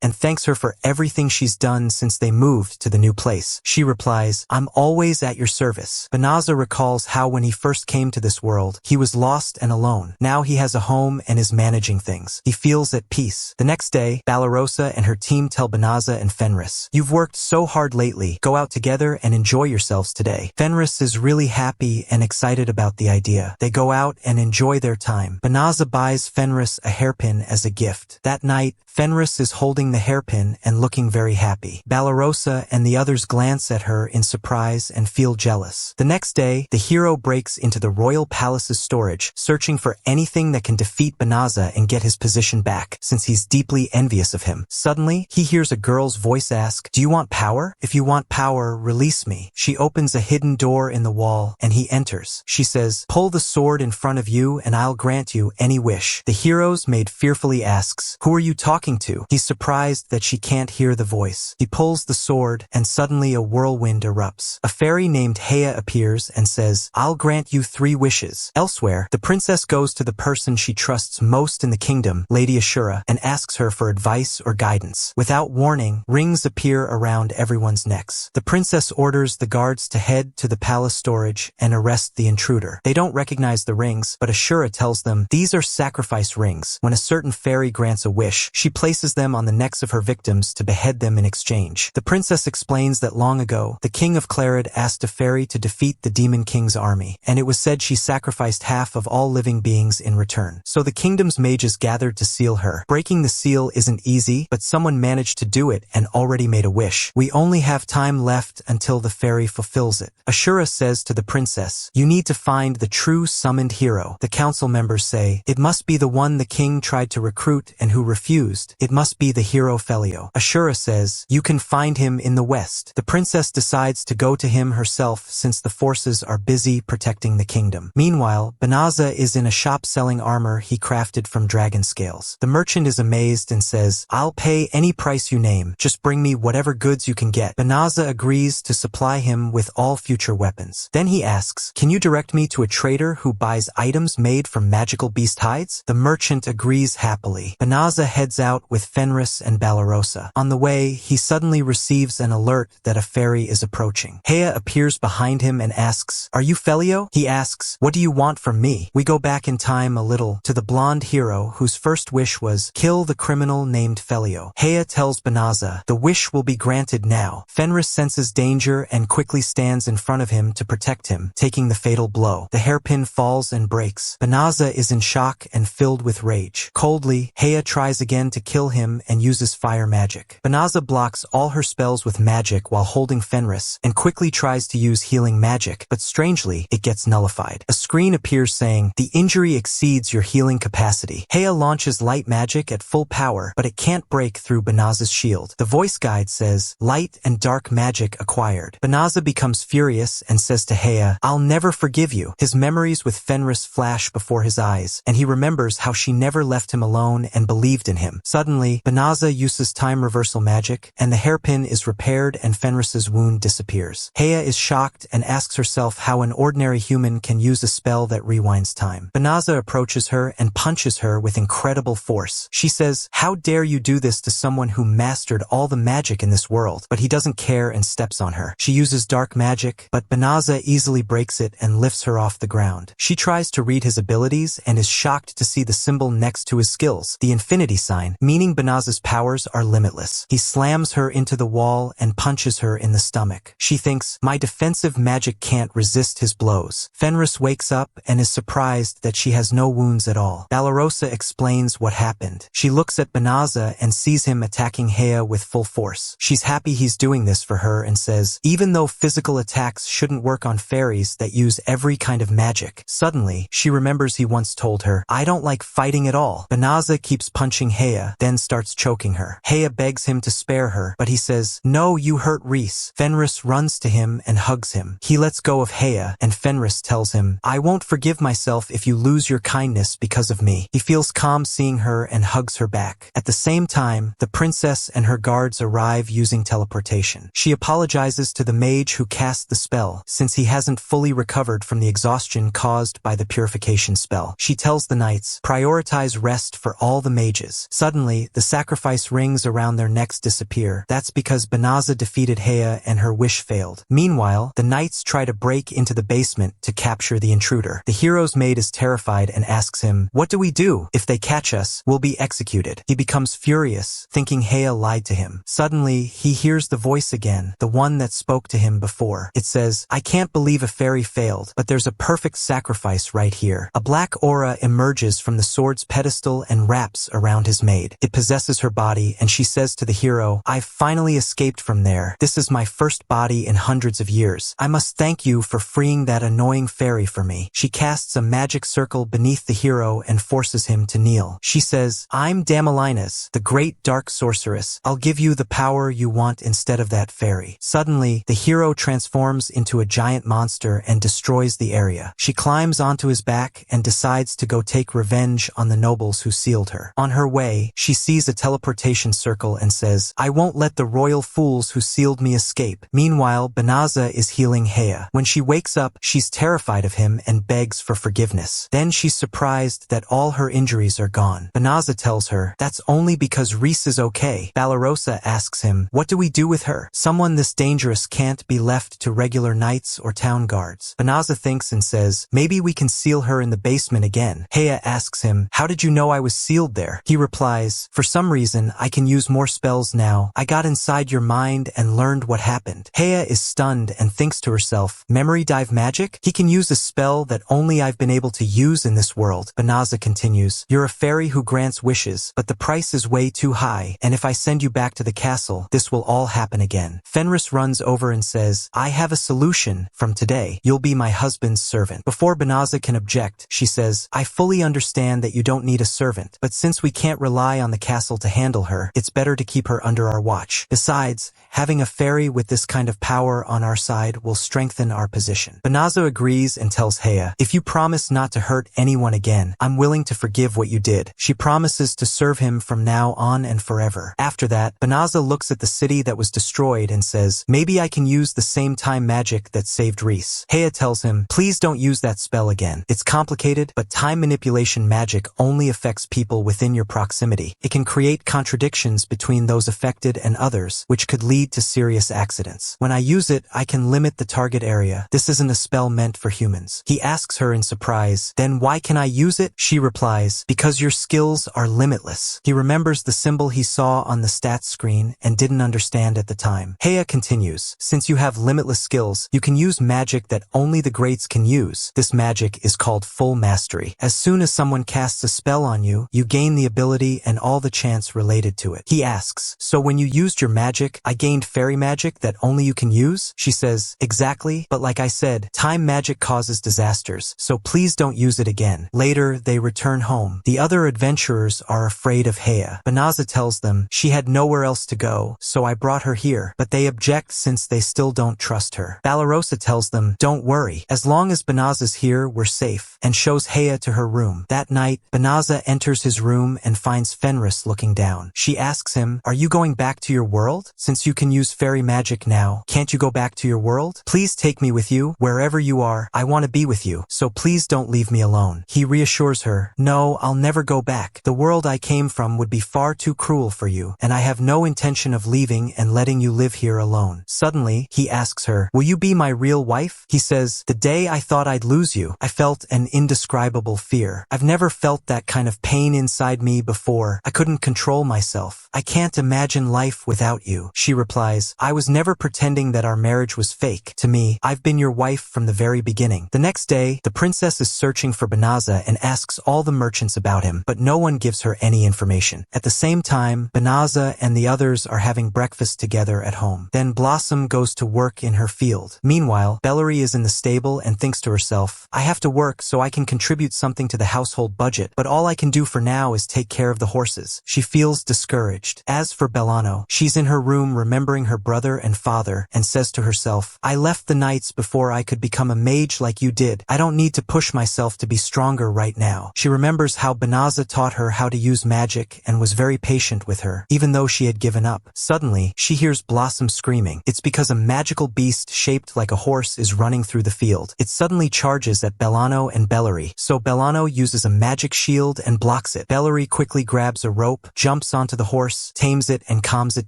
and thanks her for everything she's done since they moved to the new place. She replies, I'm always at your service. Banaza recalls how when he first came to this world, he was lost and alone. Now he has a home and is managing things. He feels at peace. The next day, Balarosa and her team tell Banaza and Fenrris, you've worked so hard lately. Go out together and enjoy yourselves today. Fenrris is really happy and excited about the idea. They go out and enjoy their time. Banaza buys Fenrris a hairpin as a gift. That night, Fenrris is holding the hairpin and looking very happy. Balarosa and the others glance at her in surprise and feel jealous. The next day, the hero breaks into the royal palace's storage, searching for anything that can defeat Banaza and get his position back, since he's deeply envious of him. Suddenly, he hears a girl's voice ask, do you want power? If you want power, release me. She opens a hidden door in the wall, and he enters. She says, pull the sword in front of you and I'll grant you any wish. The hero's maid fearfully asks, who are you talking to? He's surprised that she can't hear the voice. He pulls the sword, and suddenly a whirlwind erupts. A fairy named Heya appears and says, I'll grant you 3 wishes. Elsewhere, the princess goes to the person she trusts most in the kingdom, Lady Asura, and asks her for advice or guidance. Without warning, rings appear around everyone's necks. The princess orders the guards to head to the palace storage and arrest the intruder. They don't recognize the rings, but Asura tells them these are sacrifice rings. When a certain fairy grants a wish, she places them on the necks of her victims to behead them in exchange. The princess explains that long ago, the king of Clarid asked a fairy to defeat the demon king's army, and it was said she sacrificed half of all living beings in return. So the kingdom's mages gathered to seal her. Breaking the seal isn't easy, but someone managed to do it and already made a wish. We only have time left until the fairy fulfills it. Ashura says to the princess, you need to find the true summoned hero. The council members say, it must be the one the king tried to recruit and who refused. It must be the hero Felio. Ashura says, you can find him in the west. The princess decides to go to him herself since the forces are busy protecting the kingdom. Meanwhile, Banaza is in a shop selling armor he crafted from dragon scales. The merchant is amazed and says, I'll pay any price you name. Just bring me whatever goods you can get. Banaza agrees to supply him with all future weapons. Then he asks, can you direct me to a trader who buys items made from magical beast hides? The merchant agrees happily. Banaza heads out with Fenrris and Balarosa. On the way, he suddenly receives an alert that a fairy is approaching. Heya appears behind him and asks, are you Felio? He asks, what do you want from me? We go back in time a little to the blonde hero whose first wish was, kill the criminal named Felio. Heya tells Banaza, the wish will be granted now. Fenrris senses danger and quickly stands in front of him to protect him, taking the fatal blow. The hairpin falls and breaks. Banaza is in shock and filled with rage. Coldly, Heya tries again to kill him and uses fire magic. Banaza blocks all her spells with magic while holding Fenrris and quickly tries to use healing magic, but strangely, it gets nullified. A screen appears saying, the injury exceeds your healing capacity. Heya launches light magic at full power, but it can't break through Banaza's shield. The voice guide says, light and dark magic acquired. Banaza becomes furious and says to Heya, I'll never forgive you. His memories with Fenrris flash before his eyes, and he remembers how she never left him alone and believed in him. Suddenly, Banaza uses time reversal magic, and the hairpin is repaired and Fenris's wound disappears. Heya is shocked and asks herself how an ordinary human can use a spell that rewinds time. Banaza approaches her and punches her with incredible force. She says, how dare you do this to someone who mastered all the magic in this world? But he doesn't care and steps on her. She uses dark magic, but Banaza easily breaks it and lifts her off the ground. She tries to read his abilities and is shocked to see the symbol next to his skills, the infinity sign, meaning Banaza's powers are limitless. He slams her into the wall and punches her in the stomach. She thinks, my defensive magic can't resist his blows. Fenrris wakes up and is surprised that she has no wounds at all. Balarosa explains what happened. She looks at Banaza and sees him attacking Heya with full force. She's happy he's doing this for her and says, even though physical attacks shouldn't work on fairies that use every kind of magic. Suddenly, she remembers he once told her, I don't like fighting at all. Banaza keeps punching Heya, then starts choking her. Heya begs him to spare her, but he says, no, you hurt Reese. Fenris Fenrris runs to him and hugs him. He lets go of Heya, and Fenrris tells him, "I won't forgive myself if you lose your kindness because of me." He feels calm seeing her and hugs her back. At the same time, the princess and her guards arrive using teleportation. She apologizes to the mage who cast the spell, since he hasn't fully recovered from the exhaustion caused by the Purification spell. She tells the knights, prioritize rest for all the mages. Suddenly, the sacrifice rings around their necks disappear. That's because Banaza defeated Heya and her wish failed. Meanwhile, the knights try to break into the basement to capture the intruder. The hero's maid is terrified and asks him, "What do we do? If they catch us, we'll be executed." He becomes furious, thinking Heya lied to him. Suddenly, he hears the voice again, the one that spoke to him before. It says, "I can't believe a fairy failed, but there's a perfect sacrifice right here." A black aura emerges from the sword's pedestal and wraps around his maid. It possesses her body, and she says to the hero, "I've finally escaped from there. This is my first body in hundreds of years. I must thank you for freeing that annoying fairy for me." She casts a magic circle beneath the hero and forces him to kneel. She says, "I'm Damalinas, the great dark sorceress. I'll give you the power you want instead of that fairy." Suddenly, the hero transforms into a giant monster and destroys the area. She climbs onto his back and decides to go take revenge on the nobles who sealed her. On her way, she sees a teleportation circle and says, "I won't let the royal fools who sealed me escape." Meanwhile, Banaza is healing Heya. When she wakes up, she's terrified of him and begs for forgiveness. Then she's surprised that all her injuries are gone. Banaza tells her, "That's only because Reese is okay." Balarosa asks him, "What do we do with her? Someone this dangerous can't be left to regular knights or town guards." Banaza thinks and says, "Maybe we can seal her in the basement again." Heya asks him, "How did you know I was sealed there?" He replies, "For some reason, I can use more spells now. I got inside your mind and learned what happened." Heya is stunned and thinks to herself, "Memory dive magic? He can use a spell that only I've been able to use in this world." Banaza continues, "You're a fairy who grants wishes, but the price is way too high, and if I send you back to the castle, this will all happen again." Fenrris runs over and says, "I have a solution. From today, you'll be my husband's servant." Before Banaza can object, she says, "I fully understand that you don't need a servant, but since we can't rely on the castle to handle her, it's better to keep her under our watch. Besides, having a fairy with this kind of power on our side will strengthen our position." Banaza agrees and tells Heya, "If you promise not to hurt anyone again, I'm willing to forgive what you did." She promises to serve him from now on and forever. After that, Banaza looks at the city that was destroyed and says, "Maybe I can use the same time magic that saved Reese." Heya tells him, "Please don't use that spell again. It's complicated, but time manipulation magic only affects people within your proximity. It can create contradictions between those affected and others, which could lead to serious accidents. When I use it, I can limit the target area. This isn't a spell meant for humans." He asks her in surprise, "Then why can I use it?" She replies, "Because your skills are limitless." He remembers the symbol he saw on the stats screen and didn't understand at the time. Heya continues, "Since you have limitless skills, you can use magic that only the greats can use. This magic is called full mastery. As soon as someone casts a spell on you, you gain the ability and all the chance related to it." He asks, "So when you used your magic, I gained fairy magic that only you can use?" She says, "Exactly, but like I said, time magic causes disasters, so please don't use it again." Later, they return home. The other adventurers are afraid of Heya. Banaza tells them, "She had nowhere else to go, so I brought her here," but they object since they still don't trust her. Balarosa tells them, "Don't worry, as long as Banaza's here, we're safe," and shows Heya to her room. That night, Banaza enters his room and finds Fenrris looking down. She asks him, "Are you going back to your world? Since you can use fairy magic now, can't you go back to your world? Please take me with you. Wherever you are, I want to be with you, so please don't leave me alone." He reassures her, "No, I'll never go back. The world I came from would be far too cruel for you, and I have no intention of leaving and letting you live here alone." Suddenly, he asks her, "Will you be my real wife?" He says, "The day I thought I'd lose you, I felt an indescribable fear. I've never felt that kind of pain inside me before. I couldn't control myself. I can't imagine life without you." She replies, "I was never pretending that our marriage was fake. To me, I've been your wife from the very beginning." The next day, the princess is searching for Banaza and asks all the merchants about him, but no one gives her any information. At the same time, Banaza and the others are having breakfast together at home. Then Blossom goes to work in her field. Meanwhile, Bellary is in the stable and thinks to herself, "I have to work so I can contribute something to the household budget, but all I can do for now is take care of the horses." She feels discouraged. As for Bellano, she's in her room remembering her brother and father and says to herself, I left the knights before I could become a mage like you did. I don't need to push myself to be stronger right now. She remembers how Banaza taught her how to use magic and was very patient with her, even though she had given up. Suddenly, she hears Blossom screaming. It's because a magical beast shaped like a horse is running through the field. It suddenly charges at Bellano and Bellary, so Bellano uses a magic shield and blocks it. Bellary quickly grabs a rope, jumps onto the horse, tames it, and calms it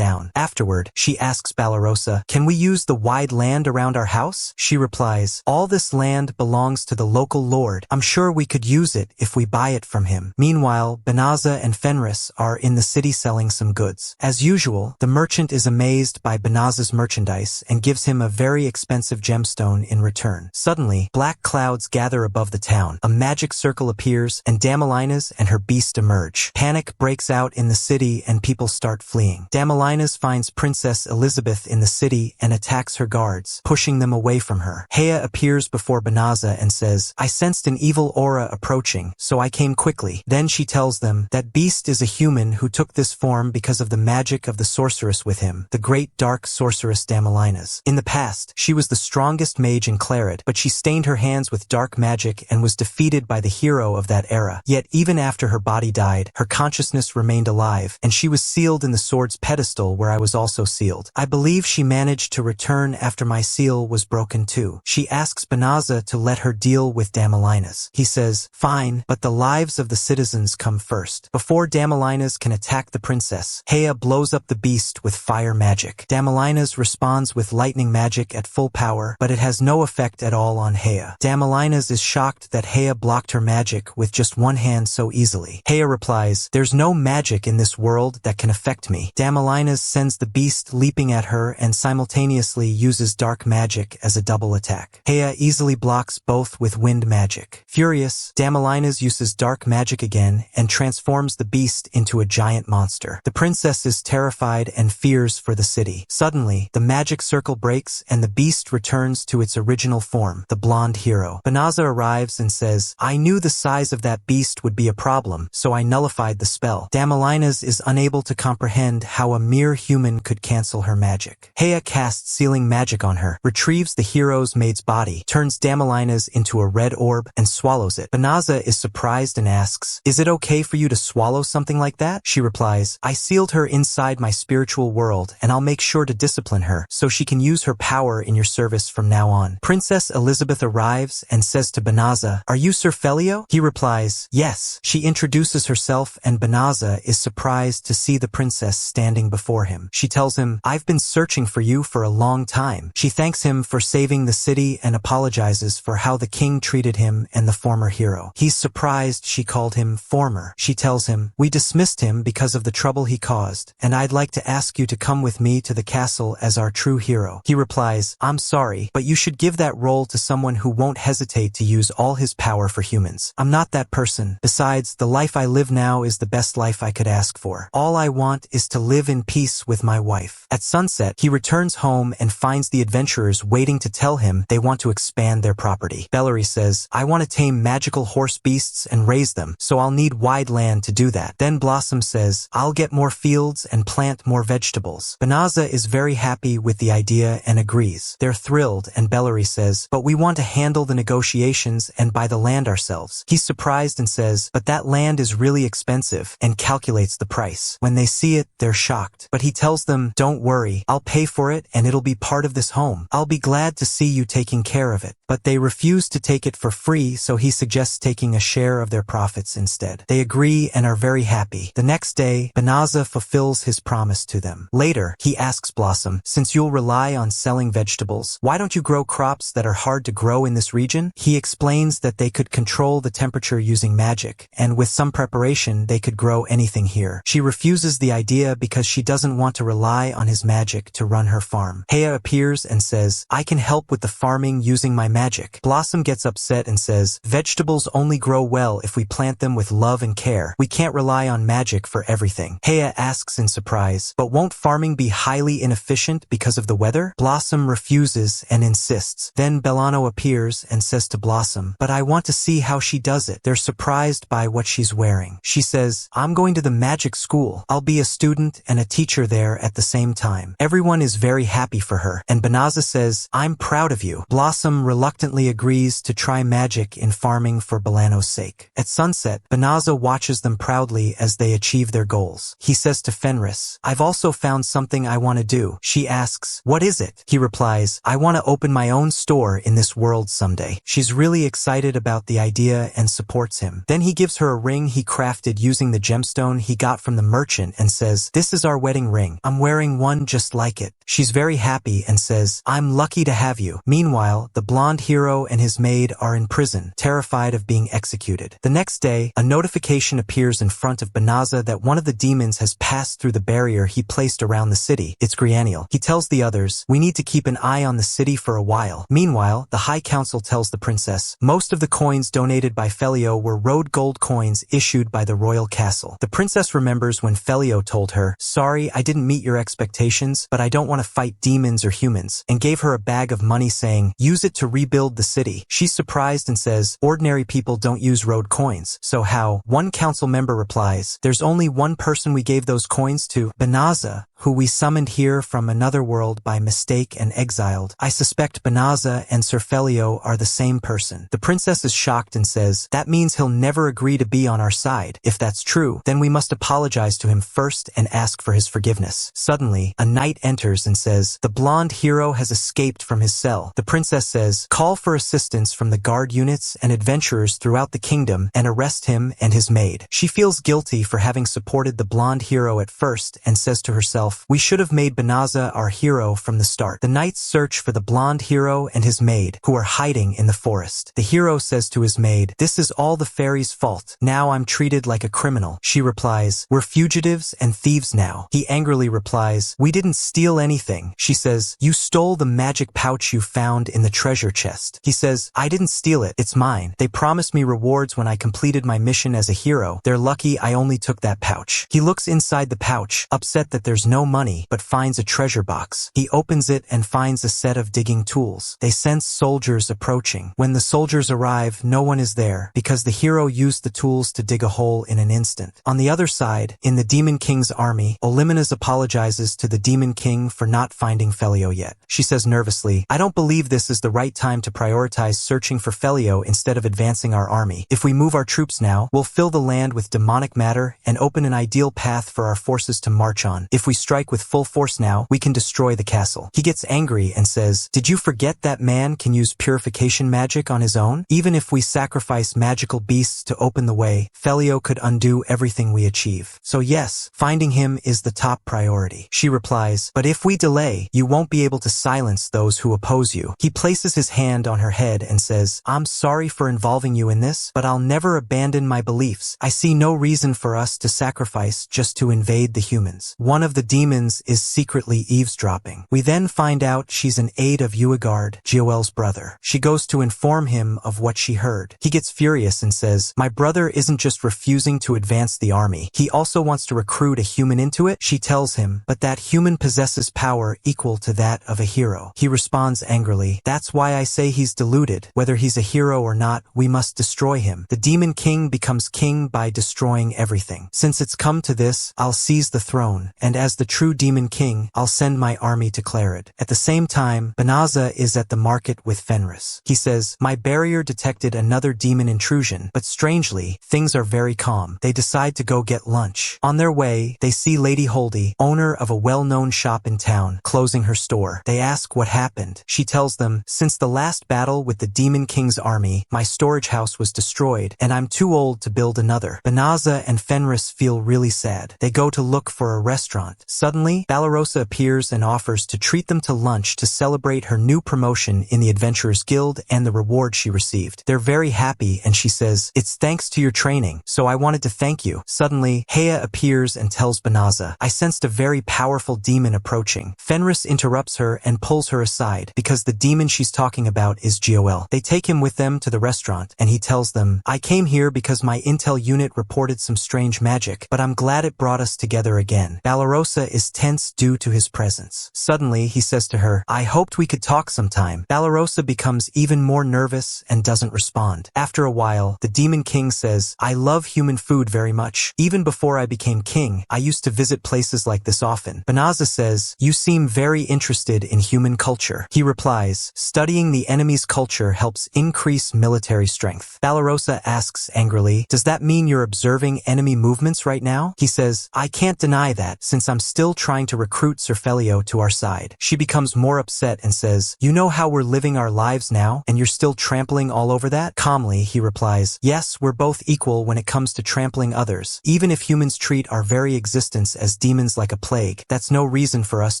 down. Afterward, she asks Ballarosa, can we use the wide land around our house? She replies, all this land belongs to the local lord. I'm sure we could use it if we buy it from him. Meanwhile, Banaza and Fenrris are in the city selling some goods. As usual, the merchant is amazed by Banaza's merchandise and gives him a very expensive gemstone in return. Suddenly, black clouds gather above the town. A magic circle appears, and Damalinas and her beast emerge. Panic breaks out in the city and people start fleeing. Damalinas finds Princess Elizabeth in the city and attacks her guards, pushing them away from her. Hea appears before Banaza and says, I sensed an evil aura approaching, so I came quickly. Then she tells them that beast is a human who took this form because of the magic of the sorceress with him, the great dark sorceress Damalinas. In the past, she was the strongest mage in Clarid, but she stained her hands with dark magic and was defeated by the hero of that era. Yet even after her body died, her consciousness remained alive, and she was sealed in the sword's pedestal where I was also sealed. I believe she managed to return after my seal was broken too. She asks Banaza to let her deal with Damalinas. He says, fine, but the lives of the citizens come first. Before Damalinas can attack the princess, Hea blows up the beast with fire magic. Damalinas responds with lightning magic at full power, but it has no effect at all on Hea. Damalinas is shocked that Hea blocked her magic with just one hand so easily. Hea replies, there's no magic in this world that can affect me. Damalinas sends the beast leaping at her and simultaneously uses dark magic as a double attack. Hea easily blocks both with wind magic. Furious, Damalinas uses dark magic again and transforms the beast into a giant monster. The princess is terrified and fears for the city. Suddenly, the magic circle breaks and the beast returns to its original form, the blonde hero. Banaza arrives and says, I knew the size of that beast would be a problem, so I nullified the spell. Damalinas is unable to comprehend how a mere human could cancel her magic. Hea casts sealing magic on her, retrieves the hero's maid's body, turns Damalinas into a red orb, and swallows it. Banaza is surprised and asks, is it okay for you to swallow something like that? She replies, I sealed her inside my spiritual world, and I'll make sure to discipline her, so she can use her power in your service from now on. Princess Elizabeth arrives and says to Banaza, are you Sir Felio? He replies, yes. She introduces herself and Banaza is surprised to see the princess standing before him. She tells him, I've been searching for you for a long time. She thanks him for saving the city and apologizes for how the king treated him and the former hero. He's surprised she called him former. She tells him, we dismissed him because of the trouble he caused, and I'd like to ask you to come with me to the castle as our true hero. He replies, I'm sorry, but you should give that role to someone who won't hesitate to use all his power for humans. I'm not that person. Besides, the life I live now is the best life I could ask for. All I want is to live in peace with my wife. At sunset, he returns home and finds the adventurers waiting to tell him they want to expand their property. Bellary says, I want to tame magical horse beasts and raise them, so I'll need wide land to do that. Then Blossom says, I'll get more fields and plant more vegetables. Banaza is very happy with the idea and agrees. They're thrilled, and Bellary says, but we want to handle the negotiations and buy the land ourselves. He's surprised and says, but that land is really expensive, and calculates the price. When they see it, they're shocked. But he tells them, don't worry, I'll pay for it and it'll be part of this home. I'll be glad to see you taking care of it. But they refuse to take it for free, so he suggests taking a share of their profits instead. They agree and are very happy. The next day, Banaza fulfills his promise to them. Later, he asks Blossom, since you'll rely on selling vegetables, why don't you grow crops that are hard to grow in this region? He explains that they could control the temperature using magic, and with some preparation, they could grow anything here. She refuses the idea because she doesn't want to rely on his magic to run her farm. Hea appears and says, I can help with the farming using my magic. Blossom gets upset and says, vegetables only grow well if we plant them with love and care. We can't rely on magic for everything. Hea asks in surprise, but won't farming be highly inefficient because of the weather? Blossom refuses and insists. Then Bellano appears and says to Blossom, but I want to see how she does it. They're surprised by what she's wearing. She says, I'm going to the magic school. I'll be a student and a teacher there at the same time. Everyone is very happy for her, and Banaza says, "I'm proud of you." Blossom reluctantly agrees to try magic in farming for Balano's sake. At sunset, Banaza watches them proudly as they achieve their goals. He says to Fenrris, "I've also found something I want to do." She asks, "What is it?" He replies, "I want to open my own store in this world someday." She's really excited about the idea and supports him. Then he gives her a ring he crafted using the gemstone he got from the merchant and says, "This is our wedding ring. I'm wearing one just like it." She's very happy and says, "I'm lucky to have you." Meanwhile, the blonde hero and his maid are in prison, terrified of being executed. The next day, a notification appears in front of Banaza that one of the demons has passed through the barrier he placed around the city. It's Grianiel. He tells the others, "We need to keep an eye on the city for a while." Meanwhile, the High Council tells the princess, most of the coins donated by Felio were road gold coins issued by the royal castle. The princess remembers when Felio told her, "Sorry, I didn't meet your expectations, but I don't want to fight demons or humans," and gave her a bag of money saying, "Use it to rebuild the city." She's surprised and says, "Ordinary people don't use road coins, so how?" One council member replies, "There's only one person we gave those coins to, Banaza, who we summoned here from another world by mistake and exiled. I suspect Banaza and Sir Felio are the same person." The princess is shocked and says, "That means he'll never agree to be on our side. If that's true, then we must apologize to him first and ask for his forgiveness." Suddenly, a knight enters and says, "The blonde hero has escaped from his cell." The princess says, "Call for assistance from the guard units and adventurers throughout the kingdom and arrest him and his maid." She feels guilty for having supported the blonde hero at first and says to herself, "We should have made Banaza our hero from the start." The knights search for the blonde hero and his maid, who are hiding in the forest. The hero says to his maid, "This is all the fairy's fault. Now I'm treated like a criminal." She replies, "We're fugitives and thieves now." He angrily replies, "We didn't steal anything." She says, "You stole the magic pouch you found in the treasure chest." He says, "I didn't steal it. It's mine. They promised me rewards when I completed my mission as a hero. They're lucky I only took that pouch." He looks inside the pouch, upset that there's no money, but finds a treasure box. He opens it and finds a set of digging tools. They sense soldiers approaching. When the soldiers arrive, no one is there, because the hero used the tools to dig a hole in an instant. On the other side, in the Demon King's army, Olimenas apologizes to the Demon King for not finding Felio yet. She says nervously, "I don't believe this is the right time to prioritize searching for Felio instead of advancing our army. If we move our troops now, we'll fill the land with demonic matter and open an ideal path for our forces to march on. If we strike with full force now, we can destroy the castle." He gets angry and says, "Did you forget that man can use purification magic on his own? Even if we sacrifice magical beasts to open the way, Felio could undo everything we achieve. So yes, finding him is the top priority." She replies, "But if we delay, you won't be able to silence those who oppose you." He places his hand on her head and says, "I'm sorry for involving you in this, but I'll never abandon my beliefs. I see no reason for us to sacrifice just to invade the humans." One of the demons is secretly eavesdropping. We then find out she's an aide of Uegard, Gioel's brother. She goes to inform him of what she heard. He gets furious and says, "My brother isn't just refusing to advance the army. He also wants to recruit a human into it." She tells him, "But that human possesses power equal to that of a hero." He responds angrily, "That's why I say he's deluded. Whether he's a hero or not, we must destroy him. The Demon King becomes king by destroying everything. Since it's come to this, I'll seize the throne, and as the true Demon King, I'll send my army to Clarid." At the same time, Banaza is at the market with Fenrris. He says, "My barrier detected another demon intrusion, but strangely, things are very calm." They decide to go get lunch. On their way, they see Lady Holdy, owner of a well-known shop in town, closing her store. They ask what happened. She tells them, "Since the last battle with the Demon King's army, my storage house was destroyed, and I'm too old to build another." Banaza and Fenrris feel really sad. They go to look for a restaurant. Suddenly, Balarosa appears and offers to treat them to lunch to celebrate her new promotion in the Adventurers Guild and the reward she received. They're very happy and she says, "It's thanks to your training, so I wanted to thank you." Suddenly, Hea appears and tells Banaza, "I sensed a very powerful demon approaching." Fenrris interrupts her and pulls her aside because the demon she's talking about is Gioel. They take him with them to the restaurant and he tells them, "I came here because my intel unit reported some strange magic, but I'm glad it brought us together again." Balarosa Banaza is tense due to his presence. Suddenly, he says to her, I hoped we could talk sometime. Balarosa becomes even more nervous and doesn't respond. After a while, the Demon King says, I love human food very much. Even before I became king, I used to visit places like this often. Banaza says, you seem very interested in human culture. He replies, studying the enemy's culture helps increase military strength. Balarosa asks angrily, does that mean you're observing enemy movements right now? He says, I can't deny that, since I'm still trying to recruit Sir Felio to our side. She becomes more upset and says, you know how we're living our lives now, and you're still trampling all over that? Calmly, he replies, yes, we're both equal when it comes to trampling others. Even if humans treat our very existence as demons like a plague, that's no reason for us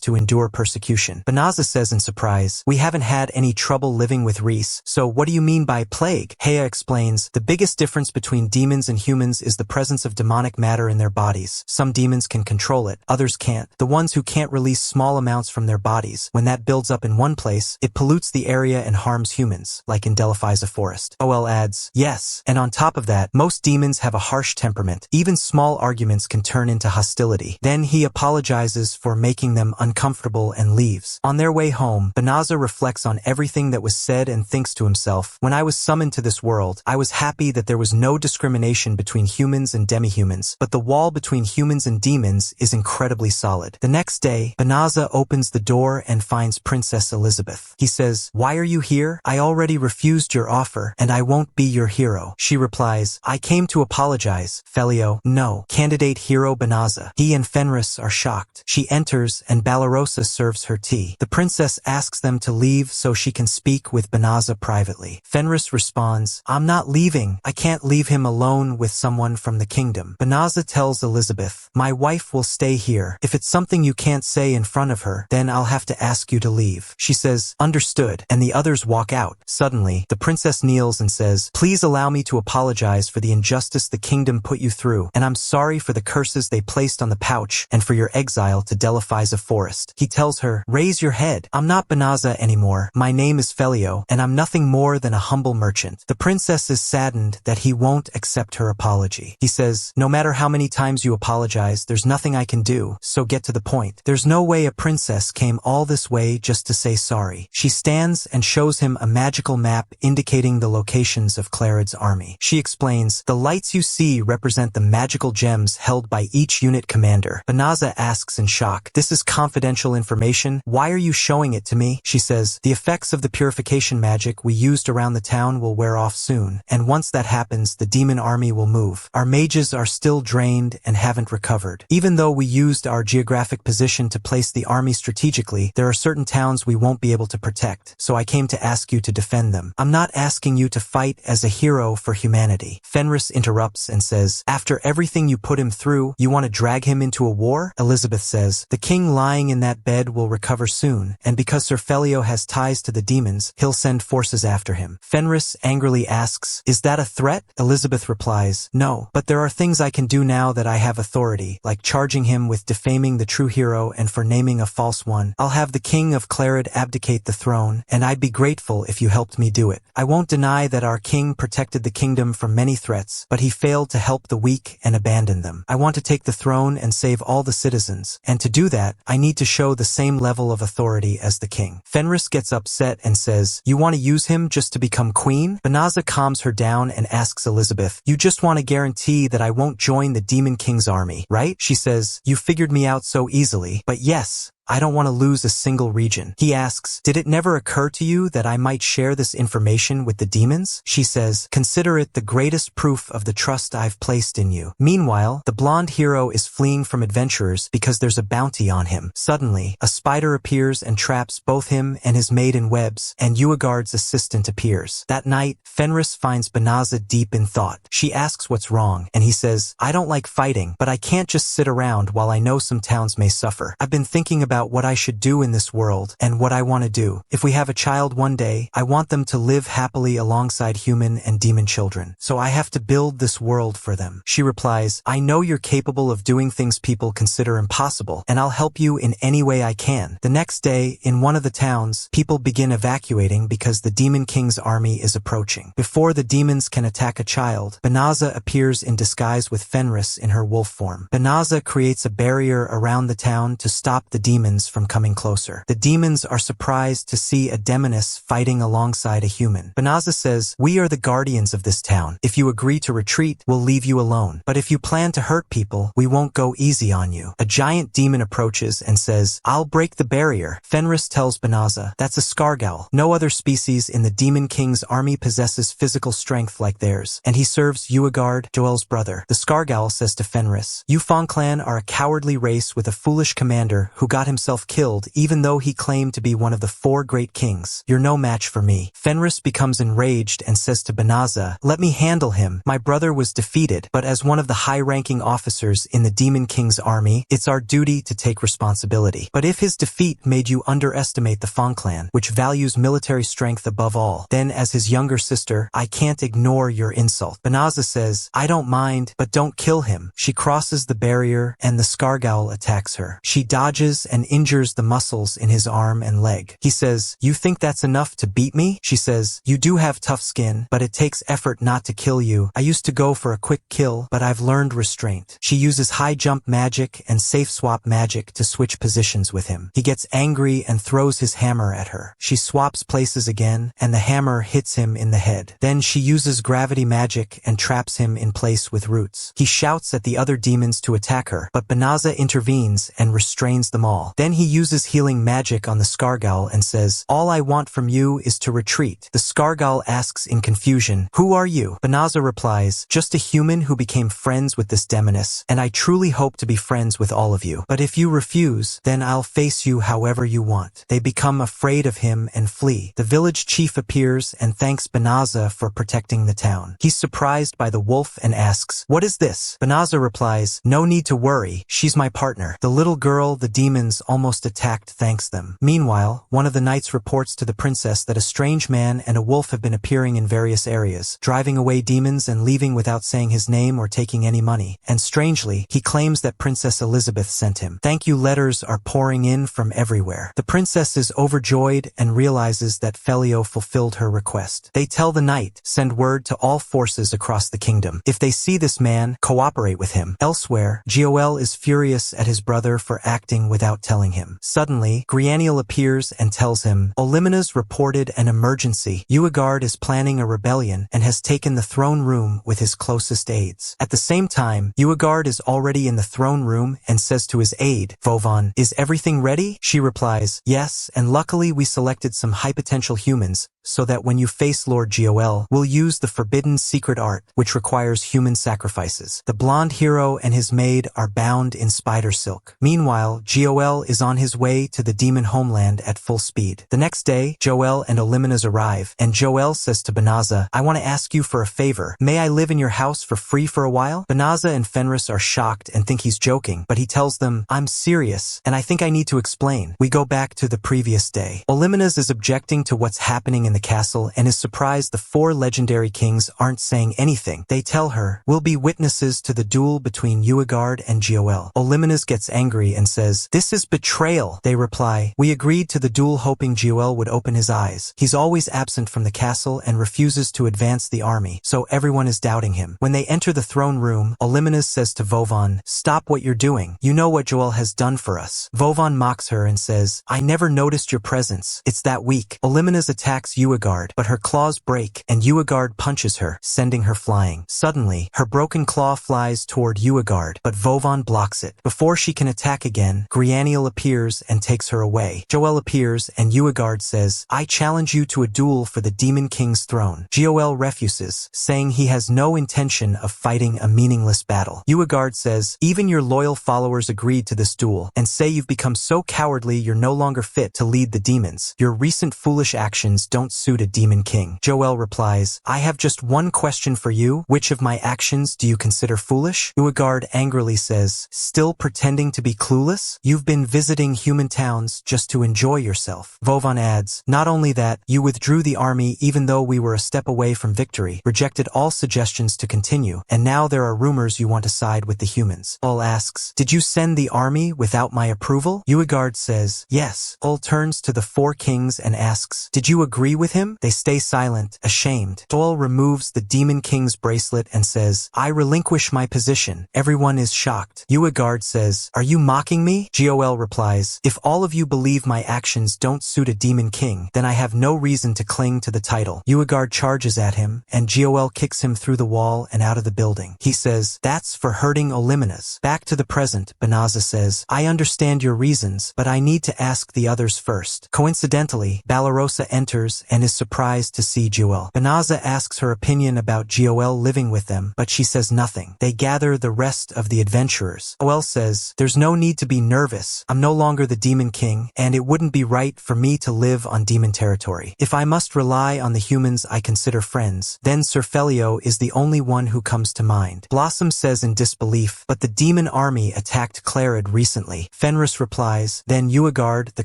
to endure persecution. Banaza says in surprise, we haven't had any trouble living with Reese, so what do you mean by plague? Heya explains, the biggest difference between demons and humans is the presence of demonic matter in their bodies. Some demons can control it, others can't. The ones who can't release small amounts from their bodies, when that builds up in one place, it pollutes the area and harms humans, like indelifies a forest. OL adds, yes, and on top of that, most demons have a harsh temperament. Even small arguments can turn into hostility. Then he apologizes for making them uncomfortable and leaves. On their way home, Banaza reflects on everything that was said and thinks to himself, when I was summoned to this world, I was happy that there was no discrimination between humans and demi-humans, but the wall between humans and demons is incredibly solid. The next day, Banaza opens the door and finds Princess Elizabeth. He says, why are you here? I already refused your offer, and I won't be your hero. She replies, I came to apologize. Felio, no. Candidate hero Banaza. He and Fenrris are shocked. She enters and Balarosa serves her tea. The princess asks them to leave so she can speak with Banaza privately. Fenrris responds, I'm not leaving. I can't leave him alone with someone from the kingdom. Banaza tells Elizabeth, my wife will stay here. If it's something you can't say in front of her, then I'll have to ask you to leave. She says, understood, and the others walk out. Suddenly, the princess kneels and says, please allow me to apologize for the injustice the kingdom put you through, and I'm sorry for the curses they placed on the pouch and for your exile to Delaphiza Forest. He tells her, raise your head. I'm not Banaza anymore. My name is Felio, and I'm nothing more than a humble merchant. The princess is saddened that he won't accept her apology. He says, no matter how many times you apologize, there's nothing I can do, so get to the point. There's no way a princess came all this way just to say sorry. She stands and shows him a magical map indicating the locations of Clarid's army. She explains, the lights you see represent the magical gems held by each unit commander. Banaza asks in shock, this is confidential information. Why are you showing it to me? She says, the effects of the purification magic we used around the town will wear off soon, and once that happens, the demon army will move. Our mages are still drained and haven't recovered. Even though we used our geographic position to place the army strategically, there are certain towns we won't be able to protect, so I came to ask you to defend them. I'm not asking you to fight as a hero for humanity. Fenrris interrupts and says, after everything you put him through, you want to drag him into a war? Elizabeth says, the king lying in that bed will recover soon, and because Sir Felio has ties to the demons, he'll send forces after him. Fenrris angrily asks, is that a threat? Elizabeth replies, no, but there are things I can do now that I have authority, like charging him with defaming the true hero and for naming a false one. I'll have the king of Clarid abdicate the throne, and I'd be grateful if you helped me do it. I won't deny that our king protected the kingdom from many threats, but he failed to help the weak and abandon them. I want to take the throne and save all the citizens, and to do that, I need to show the same level of authority as the king. Fenrris gets upset and says, you want to use him just to become queen? Banaza calms her down and asks Elizabeth, you just want to guarantee that I won't join the Demon King's army, right? She says, you figured me out so easily, but yes, I don't want to lose a single region. He asks, did it never occur to you that I might share this information with the demons? She says, consider it the greatest proof of the trust I've placed in you. Meanwhile, the blonde hero is fleeing from adventurers because there's a bounty on him. Suddenly, a spider appears and traps both him and his maid in webs, and Uagard's assistant appears. That night, Fenrris finds Banaza deep in thought. She asks what's wrong, and he says, I don't like fighting, but I can't just sit around while I know some towns may suffer. I've been thinking about about what I should do in this world and what I want to do. If we have a child one day, I want them to live happily alongside human and demon children. So I have to build this world for them. She replies, I know you're capable of doing things people consider impossible, and I'll help you in any way I can. The next day, in one of the towns, people begin evacuating because the Demon King's army is approaching. Before the demons can attack a child, Banaza appears in disguise with Fenrris in her wolf form. Banaza creates a barrier around the town to stop the demons from coming closer. The demons are surprised to see a demoness fighting alongside a human. Banaza says, we are the guardians of this town. If you agree to retreat, we'll leave you alone. But if you plan to hurt people, we won't go easy on you. A giant demon approaches and says, I'll break the barrier. Fenrris tells Banaza, that's a scargal. No other species in the Demon King's army possesses physical strength like theirs, and he serves Uegard, Joel's brother. The scargal says to Fenrris, you Fang clan are a cowardly race with a foolish commander who got himself killed even though he claimed to be one of the 4 great kings. You're no match for me. Fenrris becomes enraged and says to Banaza, let me handle him. My brother was defeated, but as one of the high-ranking officers in the Demon King's army, it's our duty to take responsibility. But if his defeat made you underestimate the Fang clan, which values military strength above all, then as his younger sister, I can't ignore your insult. Banaza says, I don't mind, but don't kill him. She crosses the barrier and the scargal attacks her. She dodges and injures the muscles in his arm and leg. He says, you think that's enough to beat me? She says, you do have tough skin, but it takes effort not to kill you. I used to go for a quick kill, but I've learned restraint. She uses high jump magic and safe swap magic to switch positions with him. He gets angry and throws his hammer at her. She swaps places again, and the hammer hits him in the head. Then she uses gravity magic and traps him in place with roots. He shouts at the other demons to attack her, but Banaza intervenes and restrains them all. Then he uses healing magic on the scargal and says, all I want from you is to retreat. The scargal asks in confusion, who are you? Banaza replies, just a human who became friends with this demoness, and I truly hope to be friends with all of you. But if you refuse, then I'll face you however you want. They become afraid of him and flee. The village chief appears and thanks Banaza for protecting the town. He's surprised by the wolf and asks, what is this? Banaza replies, no need to worry, she's my partner. The little girl the demons almost attacked thanks them. Meanwhile, one of the knights reports to the princess that a strange man and a wolf have been appearing in various areas, driving away demons and leaving without saying his name or taking any money. And strangely, he claims that Princess Elizabeth sent him. Thank you letters are pouring in from everywhere. The princess is overjoyed and realizes that Felio fulfilled her request. They tell the knight, send word to all forces across the kingdom. If they see this man, cooperate with him. Elsewhere, Joel is furious at his brother for acting without telling him. Suddenly, Grianiel appears and tells him, Olimina's reported an emergency. Uegard is planning a rebellion and has taken the throne room with his closest aides. At the same time, Uegard is already in the throne room and says to his aide, Vovan, is everything ready? She replies, yes, and luckily we selected some high-potential humans, so that when you face Lord Joel, we'll use the forbidden secret art, which requires human sacrifices. The blonde hero and his maid are bound in spider silk. Meanwhile, Joel is on his way to the demon homeland at full speed. The next day, Joel and Olimina's arrive, and Joel says to Banaza, I want to ask you for a favor. May I live in your house for free for a while? Banaza and Fenrris are shocked and think he's joking, but he tells them, I'm serious, and I think I need to explain. We go back to the previous day. Olimina's is objecting to what's happening in the castle and is surprised the 4 legendary kings aren't saying anything. They tell her, we'll be witnesses to the duel between Uegard and Joel. Olimina's gets angry and says, this is betrayal. They reply, we agreed to the duel hoping Joel would open his eyes. He's always absent from the castle and refuses to advance the army, so everyone is doubting him. When they enter the throne room, Olimina's says to Vovan, stop what you're doing. You know what Joel has done for us. Vovan mocks her and says, I never noticed your presence. It's that weak. Olimina's attacks Uegard, but her claws break, and Uegard punches her, sending her flying. Suddenly, her broken claw flies toward Uegard, but Vovan blocks it. Before she can attack again, Grianiel appears and takes her away. Joel appears, and Uegard says, I challenge you to a duel for the Demon King's throne. Joel refuses, saying he has no intention of fighting a meaningless battle. Uegard says, even your loyal followers agreed to this duel, and say you've become so cowardly you're no longer fit to lead the demons. Your recent foolish actions don't suit a demon king. Joel replies, I have just one question for you. Which of my actions do you consider foolish? Uegard angrily says, still pretending to be clueless? You've been visiting human towns just to enjoy yourself. Vovan adds, not only that, you withdrew the army even though we were a step away from victory, rejected all suggestions to continue, and now there are rumors you want to side with the humans. Ul asks, did you send the army without my approval? Uegard says, yes. Ul turns to the four kings and asks, did you agree with him? They stay silent, ashamed. Ul removes the demon king's bracelet and says, I relinquish my position. Everyone is shocked. Uegard says, are you mocking me? Joel replies, if all of you believe my actions don't suit a demon king, then I have no reason to cling to the title. Uegard charges at him, and Joel kicks him through the wall and out of the building. He says, that's for hurting Olimenas. Back to the present, Banaza says, I understand your reasons, but I need to ask the others first. Coincidentally, Balarosa enters and is surprised to see Joel. Banaza asks her opinion about Joel living with them, but she says nothing. They gather the rest of the adventurers. Joel says, there's no need to be nervous. I'm no longer the demon king, and it wouldn't be right for me to live on demon territory. If I must rely on the humans I consider friends, then Sir Felio is the only one who comes to mind. Blossom says in disbelief, but the demon army attacked Clarid recently. Fenrris replies, then Uegard, the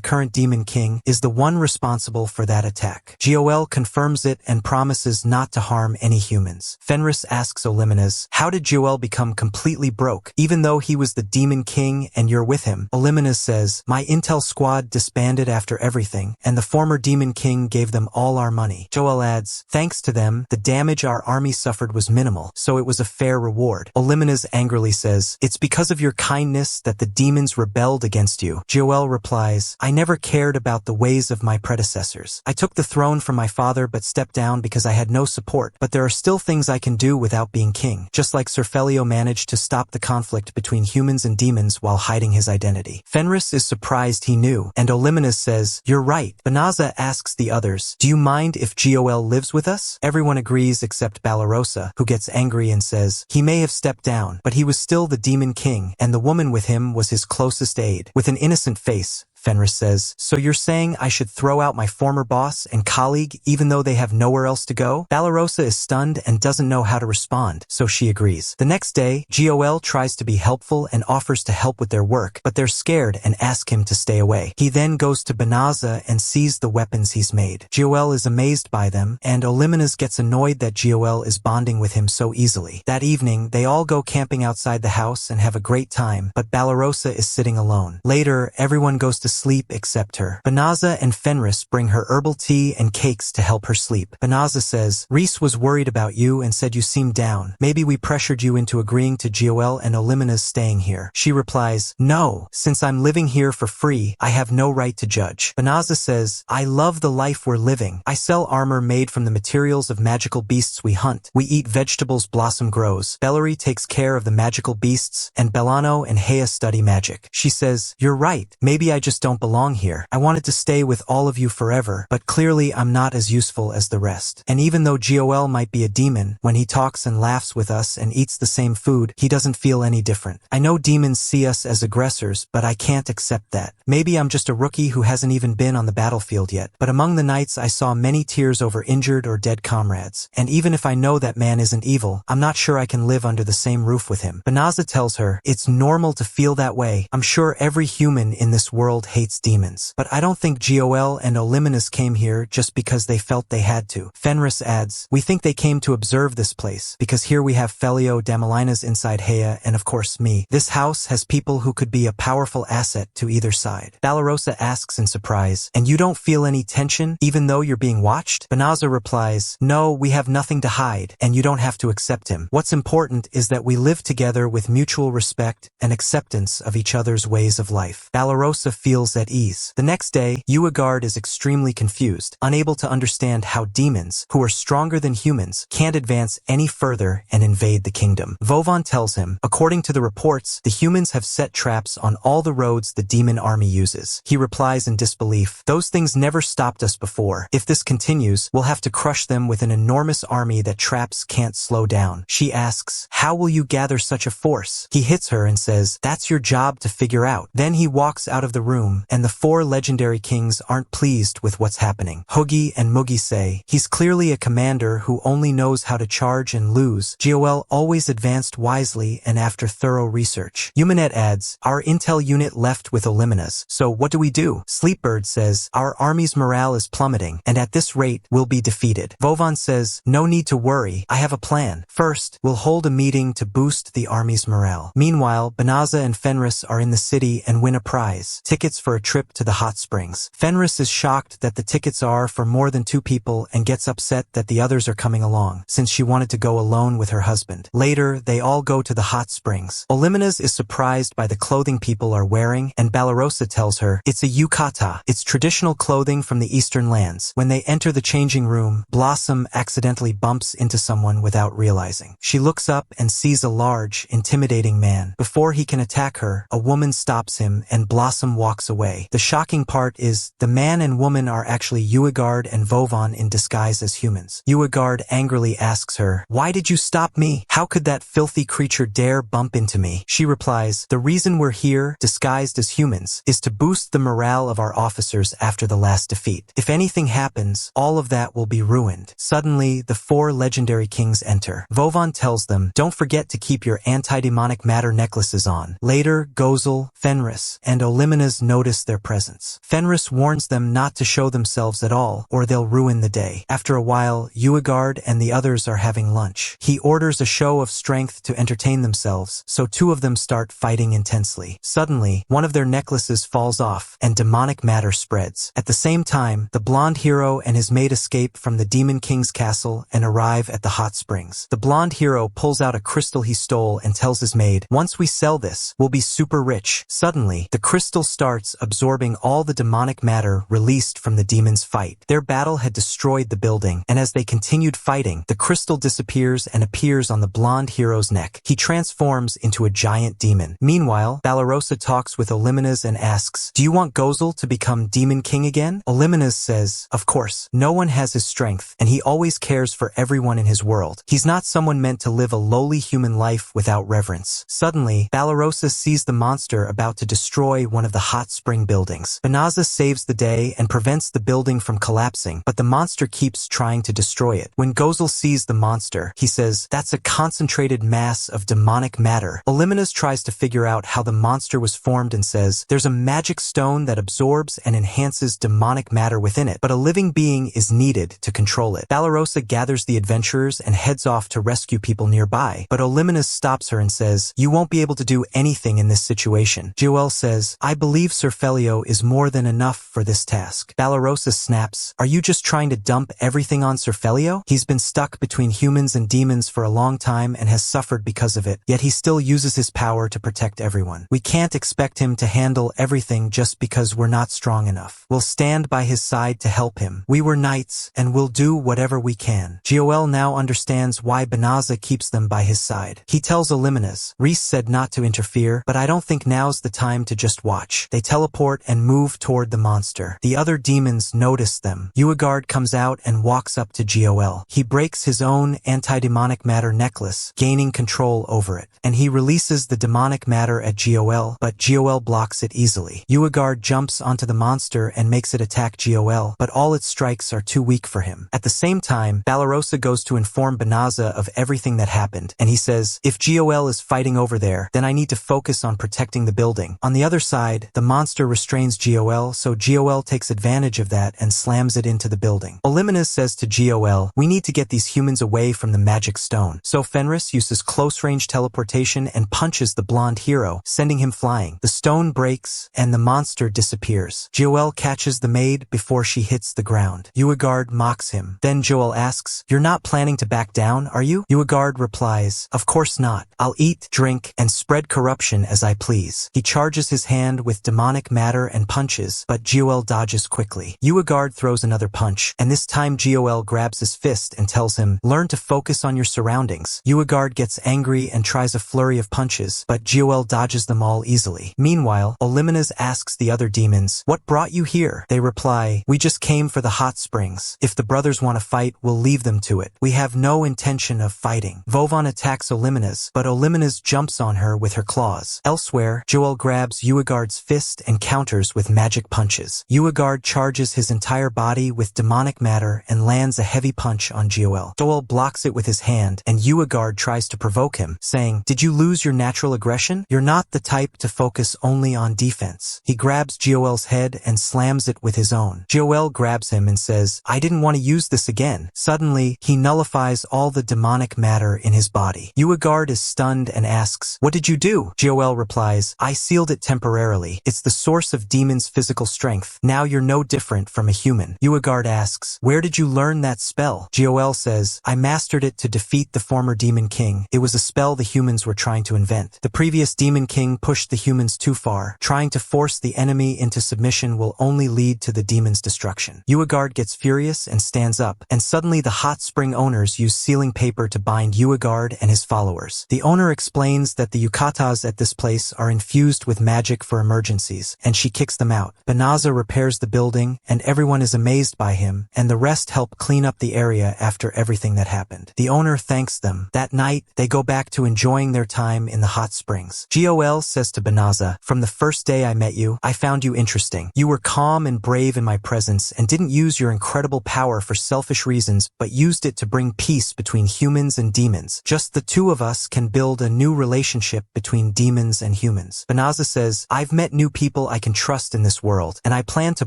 current demon king, is the one responsible for that attack. Joel confirms it and promises not to harm any humans. Fenrris asks Olimenas, how did Joel become completely broke, even though he was the demon king and you're with him? Olimenas says, my intel squad disbanded after everything, and the former demon king gave them all our money. Joel adds, thanks to them, the damage our army suffered was minimal, so it was a fair reward. Olimenas angrily says, it's because of your kindness that the demons rebelled against you. Joel replies, I never cared about the ways of my predecessors. I took the throne from my father but stepped down because I had no support, but there are still things I can do without being king, just like Sir Felio managed to stop the conflict between humans and demons while hiding his identity. Fenrris is surprised he knew, and Olimenas says, you're right. Banaza asks the others, do you mind if Joel lives with us? Everyone agrees except Balarosa, who gets angry and says, he may have stepped down, but he was still the demon king, and the woman with him was his closest aide. With an innocent face, Fenrris says, so you're saying I should throw out my former boss and colleague even though they have nowhere else to go? Balarosa is stunned and doesn't know how to respond, so she agrees. The next day, Joel tries to be helpful and offers to help with their work, but they're scared and ask him to stay away. He then goes to Banaza and sees the weapons he's made. Joel is amazed by them, and Olimenas gets annoyed that Joel is bonding with him so easily. That evening, they all go camping outside the house and have a great time, but Balarosa is sitting alone. Later, everyone goes to sleep except her. Banaza and Fenrris bring her herbal tea and cakes to help her sleep. Banaza says, Reese was worried about you and said you seemed down. Maybe we pressured you into agreeing to Joel and Olimenas staying here. She replies, no, since I'm living here for free, I have no right to judge. Banaza says, I love the life we're living. I sell armor made from the materials of magical beasts we hunt. We eat vegetables Blossom grows. Bellary takes care of the magical beasts, and Bellano and Hea study magic. She says, you're right. Maybe I just don't belong here. I wanted to stay with all of you forever, but clearly I'm not as useful as the rest. And even though Joel might be a demon, when he talks and laughs with us and eats the same food, he doesn't feel any different. I know demons see us as aggressors, but I can't accept that. Maybe I'm just a rookie who hasn't even been on the battlefield yet, but among the nights I saw many tears over injured or dead comrades. And even if I know that man isn't evil, I'm not sure I can live under the same roof with him. Banaza tells her, it's normal to feel that way. I'm sure every human in this world hates demons. But I don't think Joel and Olimenas came here just because they felt they had to. Fenrris adds, we think they came to observe this place, because here we have Felio, Damalinas inside Hea, and of course me. This house has people who could be a powerful asset to either side. Balarosa asks in surprise, and you don't feel any tension, even though you're being watched? Banaza replies, no, we have nothing to hide, and you don't have to accept him. What's important is that we live together with mutual respect and acceptance of each other's ways of life. Balarosa feels at ease. The next day, Uegard is extremely confused, unable to understand how demons, who are stronger than humans, can't advance any further and invade the kingdom. Vovan tells him, according to the reports, the humans have set traps on all the roads the demon army uses. He replies in disbelief, those things never stopped us before. If this continues, we'll have to crush them with an enormous army that traps can't slow down. She asks, how will you gather such a force? He hits her and says, that's your job to figure out. Then he walks out of the room room, and the 4 legendary kings aren't pleased with what's happening. Hogi and Mugi say, he's clearly a commander who only knows how to charge and lose. Joel always advanced wisely and after thorough research. Humanet adds, our intel unit left with Eliminas, so what do we do? Sleepbird says, our army's morale is plummeting, and at this rate, we'll be defeated. Vovan says, no need to worry, I have a plan. First, we'll hold a meeting to boost the army's morale. Meanwhile, Banaza and Fenrris are in the city and win a prize, tickets for a trip to the hot springs. Fenrris is shocked that the tickets are for more than 2 people and gets upset that the others are coming along, since she wanted to go alone with her husband. Later, they all go to the hot springs. Oliminas is surprised by the clothing people are wearing, and Balarosa tells her, it's a yukata. It's traditional clothing from the eastern lands. When they enter the changing room, Blossom accidentally bumps into someone without realizing. She looks up and sees a large, intimidating man. Before he can attack her, a woman stops him and Blossom walks away. The shocking part is, the man and woman are actually Uegard and Vovan in disguise as humans. Uegard angrily asks her, why did you stop me? How could that filthy creature dare bump into me? She replies, the reason we're here, disguised as humans, is to boost the morale of our officers after the last defeat. If anything happens, all of that will be ruined. Suddenly, the 4 legendary kings enter. Vovan tells them, don't forget to keep your anti-demonic matter necklaces on. Later, Gozel, Fenrris, and Oliminas notice their presence. Fenrris warns them not to show themselves at all, or they'll ruin the day. After a while, Uegard and the others are having lunch. He orders a show of strength to entertain themselves, so 2 of them start fighting intensely. Suddenly, one of their necklaces falls off, and demonic matter spreads. At the same time, the blonde hero and his maid escape from the Demon King's castle and arrive at the hot springs. The blonde hero pulls out a crystal he stole and tells his maid, once we sell this, we'll be super rich. Suddenly, the crystal starts absorbing all the demonic matter released from the demon's fight. Their battle had destroyed the building, and as they continued fighting, the crystal disappears and appears on the blonde hero's neck. He transforms into a giant demon. Meanwhile, Balarosa talks with Oliminas and asks, do you want Gozel to become Demon King again? Oliminas says, of course, no one has his strength, and he always cares for everyone in his world. He's not someone meant to live a lowly human life without reverence. Suddenly, Balarosa sees the monster about to destroy one of the hot spring buildings. Banaza saves the day and prevents the building from collapsing, but the monster keeps trying to destroy it. When Gozel sees the monster, he says, that's a concentrated mass of demonic matter. Oliminas tries to figure out how the monster was formed and says, there's a magic stone that absorbs and enhances demonic matter within it, but a living being is needed to control it. Balarosa gathers the adventurers and heads off to rescue people nearby, but Oliminas stops her and says, you won't be able to do anything in this situation. Joel says, I believe Sir Felio is more than enough for this task. Balarosa snaps, are you just trying to dump everything on Sir Felio? He's been stuck between humans and demons for a long time and has suffered because of it, yet he still uses his power to protect everyone. We can't expect him to handle everything just because we're not strong enough. We'll stand by his side to help him. We were knights, and we'll do whatever we can. Joel now understands why Banaza keeps them by his side. He tells Oliminas, Reese said not to interfere, but I don't think now's the time to just watch. They teleport and move toward the monster. The other demons notice them. Uegard comes out and walks up to Joel. He breaks his own anti-demonic matter necklace, gaining control over it, and he releases the demonic matter at Joel, but Joel blocks it easily. Uegard jumps onto the monster and makes it attack Joel, but all its strikes are too weak for him. At the same time, Balarosa goes to inform Banaza of everything that happened, and he says, if Joel is fighting over there, then I need to focus on protecting the building. On the other side, the monster restrains Joel, so Joel takes advantage of that and slams it into the building. Oliminas says to Joel, we need to get these humans away from the magic stone. So Fenrris uses close-range teleportation and punches the blonde hero, sending him flying. The stone breaks, and the monster disappears. Joel catches the maid before she hits the ground. Uegard mocks him. Then Joel asks, you're not planning to back down, are you? Uegard replies, of course not. I'll eat, drink, and spread corruption as I please. He charges his hand with demonic matter and punches, but Joel dodges quickly. Uegard throws another punch, and this time Joel grabs his fist and tells him, learn to focus on your surroundings. Uegard gets angry and tries a flurry of punches, but Joel dodges them all easily. Meanwhile, Oliminas asks the other demons, what brought you here? They reply, we just came for the hot springs. If the brothers want to fight, we'll leave them to it. We have no intention of fighting. Vovan attacks Oliminas, but Oliminas jumps on her with her claws. Elsewhere, Joel grabs Uegard's fist fast and counters with magic punches. Uegard charges his entire body with demonic matter and lands a heavy punch on Joel. Joel blocks it with his hand, and Uegard tries to provoke him, saying, "Did you lose your natural aggression? You're not the type to focus only on defense." He grabs Joel's head and slams it with his own. Joel grabs him and says, "I didn't want to use this again." Suddenly, he nullifies all the demonic matter in his body. Uegard is stunned and asks, "What did you do?" Joel replies, "I sealed it temporarily. It's the source of demons' physical strength. Now you're no different from a human." Uegard asks, "Where did you learn that spell?" Joel says, "I mastered it to defeat the former Demon King. It was a spell the humans were trying to invent. The previous Demon King pushed the humans too far. Trying to force the enemy into submission will only lead to the demon's destruction." Uegard gets furious and stands up, and suddenly the hot spring owners use sealing paper to bind Uegard and his followers. The owner explains that the yukatas at this place are infused with magic for emergencies, and she kicks them out. Banaza repairs the building, and everyone is amazed by him, and the rest help clean up the area after everything that happened. The owner thanks them. That night, they go back to enjoying their time in the hot springs. Joel says to Banaza, "From the first day I met you, I found you interesting. You were calm and brave in my presence and didn't use your incredible power for selfish reasons, but used it to bring peace between humans and demons. Just the two of us can build a new relationship between demons and humans." Banaza says, "I've met new people I can trust in this world, and I plan to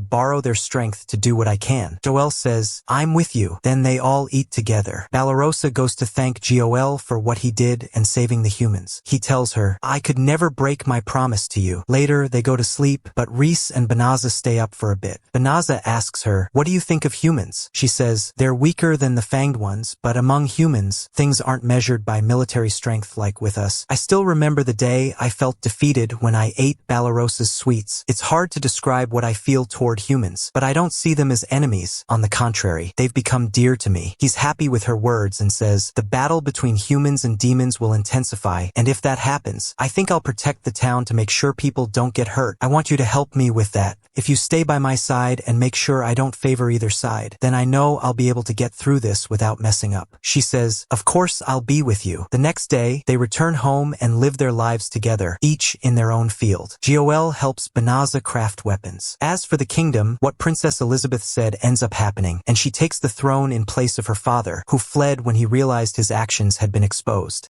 borrow their strength to do what I can." Joel says, "I'm with you." Then they all eat together. Balarosa goes to thank Joel for what he did and saving the humans. He tells her, "I could never break my promise to you." Later, they go to sleep, but Reese and Banaza stay up for a bit. Banaza asks her, "What do you think of humans?" She says, "They're weaker than the fanged ones, but among humans, things aren't measured by military strength like with us. I still remember the day I felt defeated when I ate Balarosa's sweets. It's hard to describe what I feel toward humans, but I don't see them as enemies. On the contrary, they've become dear to me." He's happy with her words and says, "The battle between humans and demons will intensify, and if that happens, I think I'll protect the town to make sure people don't get hurt. I want you to help me with that. If you stay by my side and make sure I don't favor either side, then I know I'll be able to get through this without messing up." She says, "Of course I'll be with you." The next day, they return home and live their lives together, each in their own field. Joel helps Banaza craft weapons. As for the kingdom, what Princess Elizabeth said ends up happening, and she takes the throne in place of her father, who fled when he realized his actions had been exposed.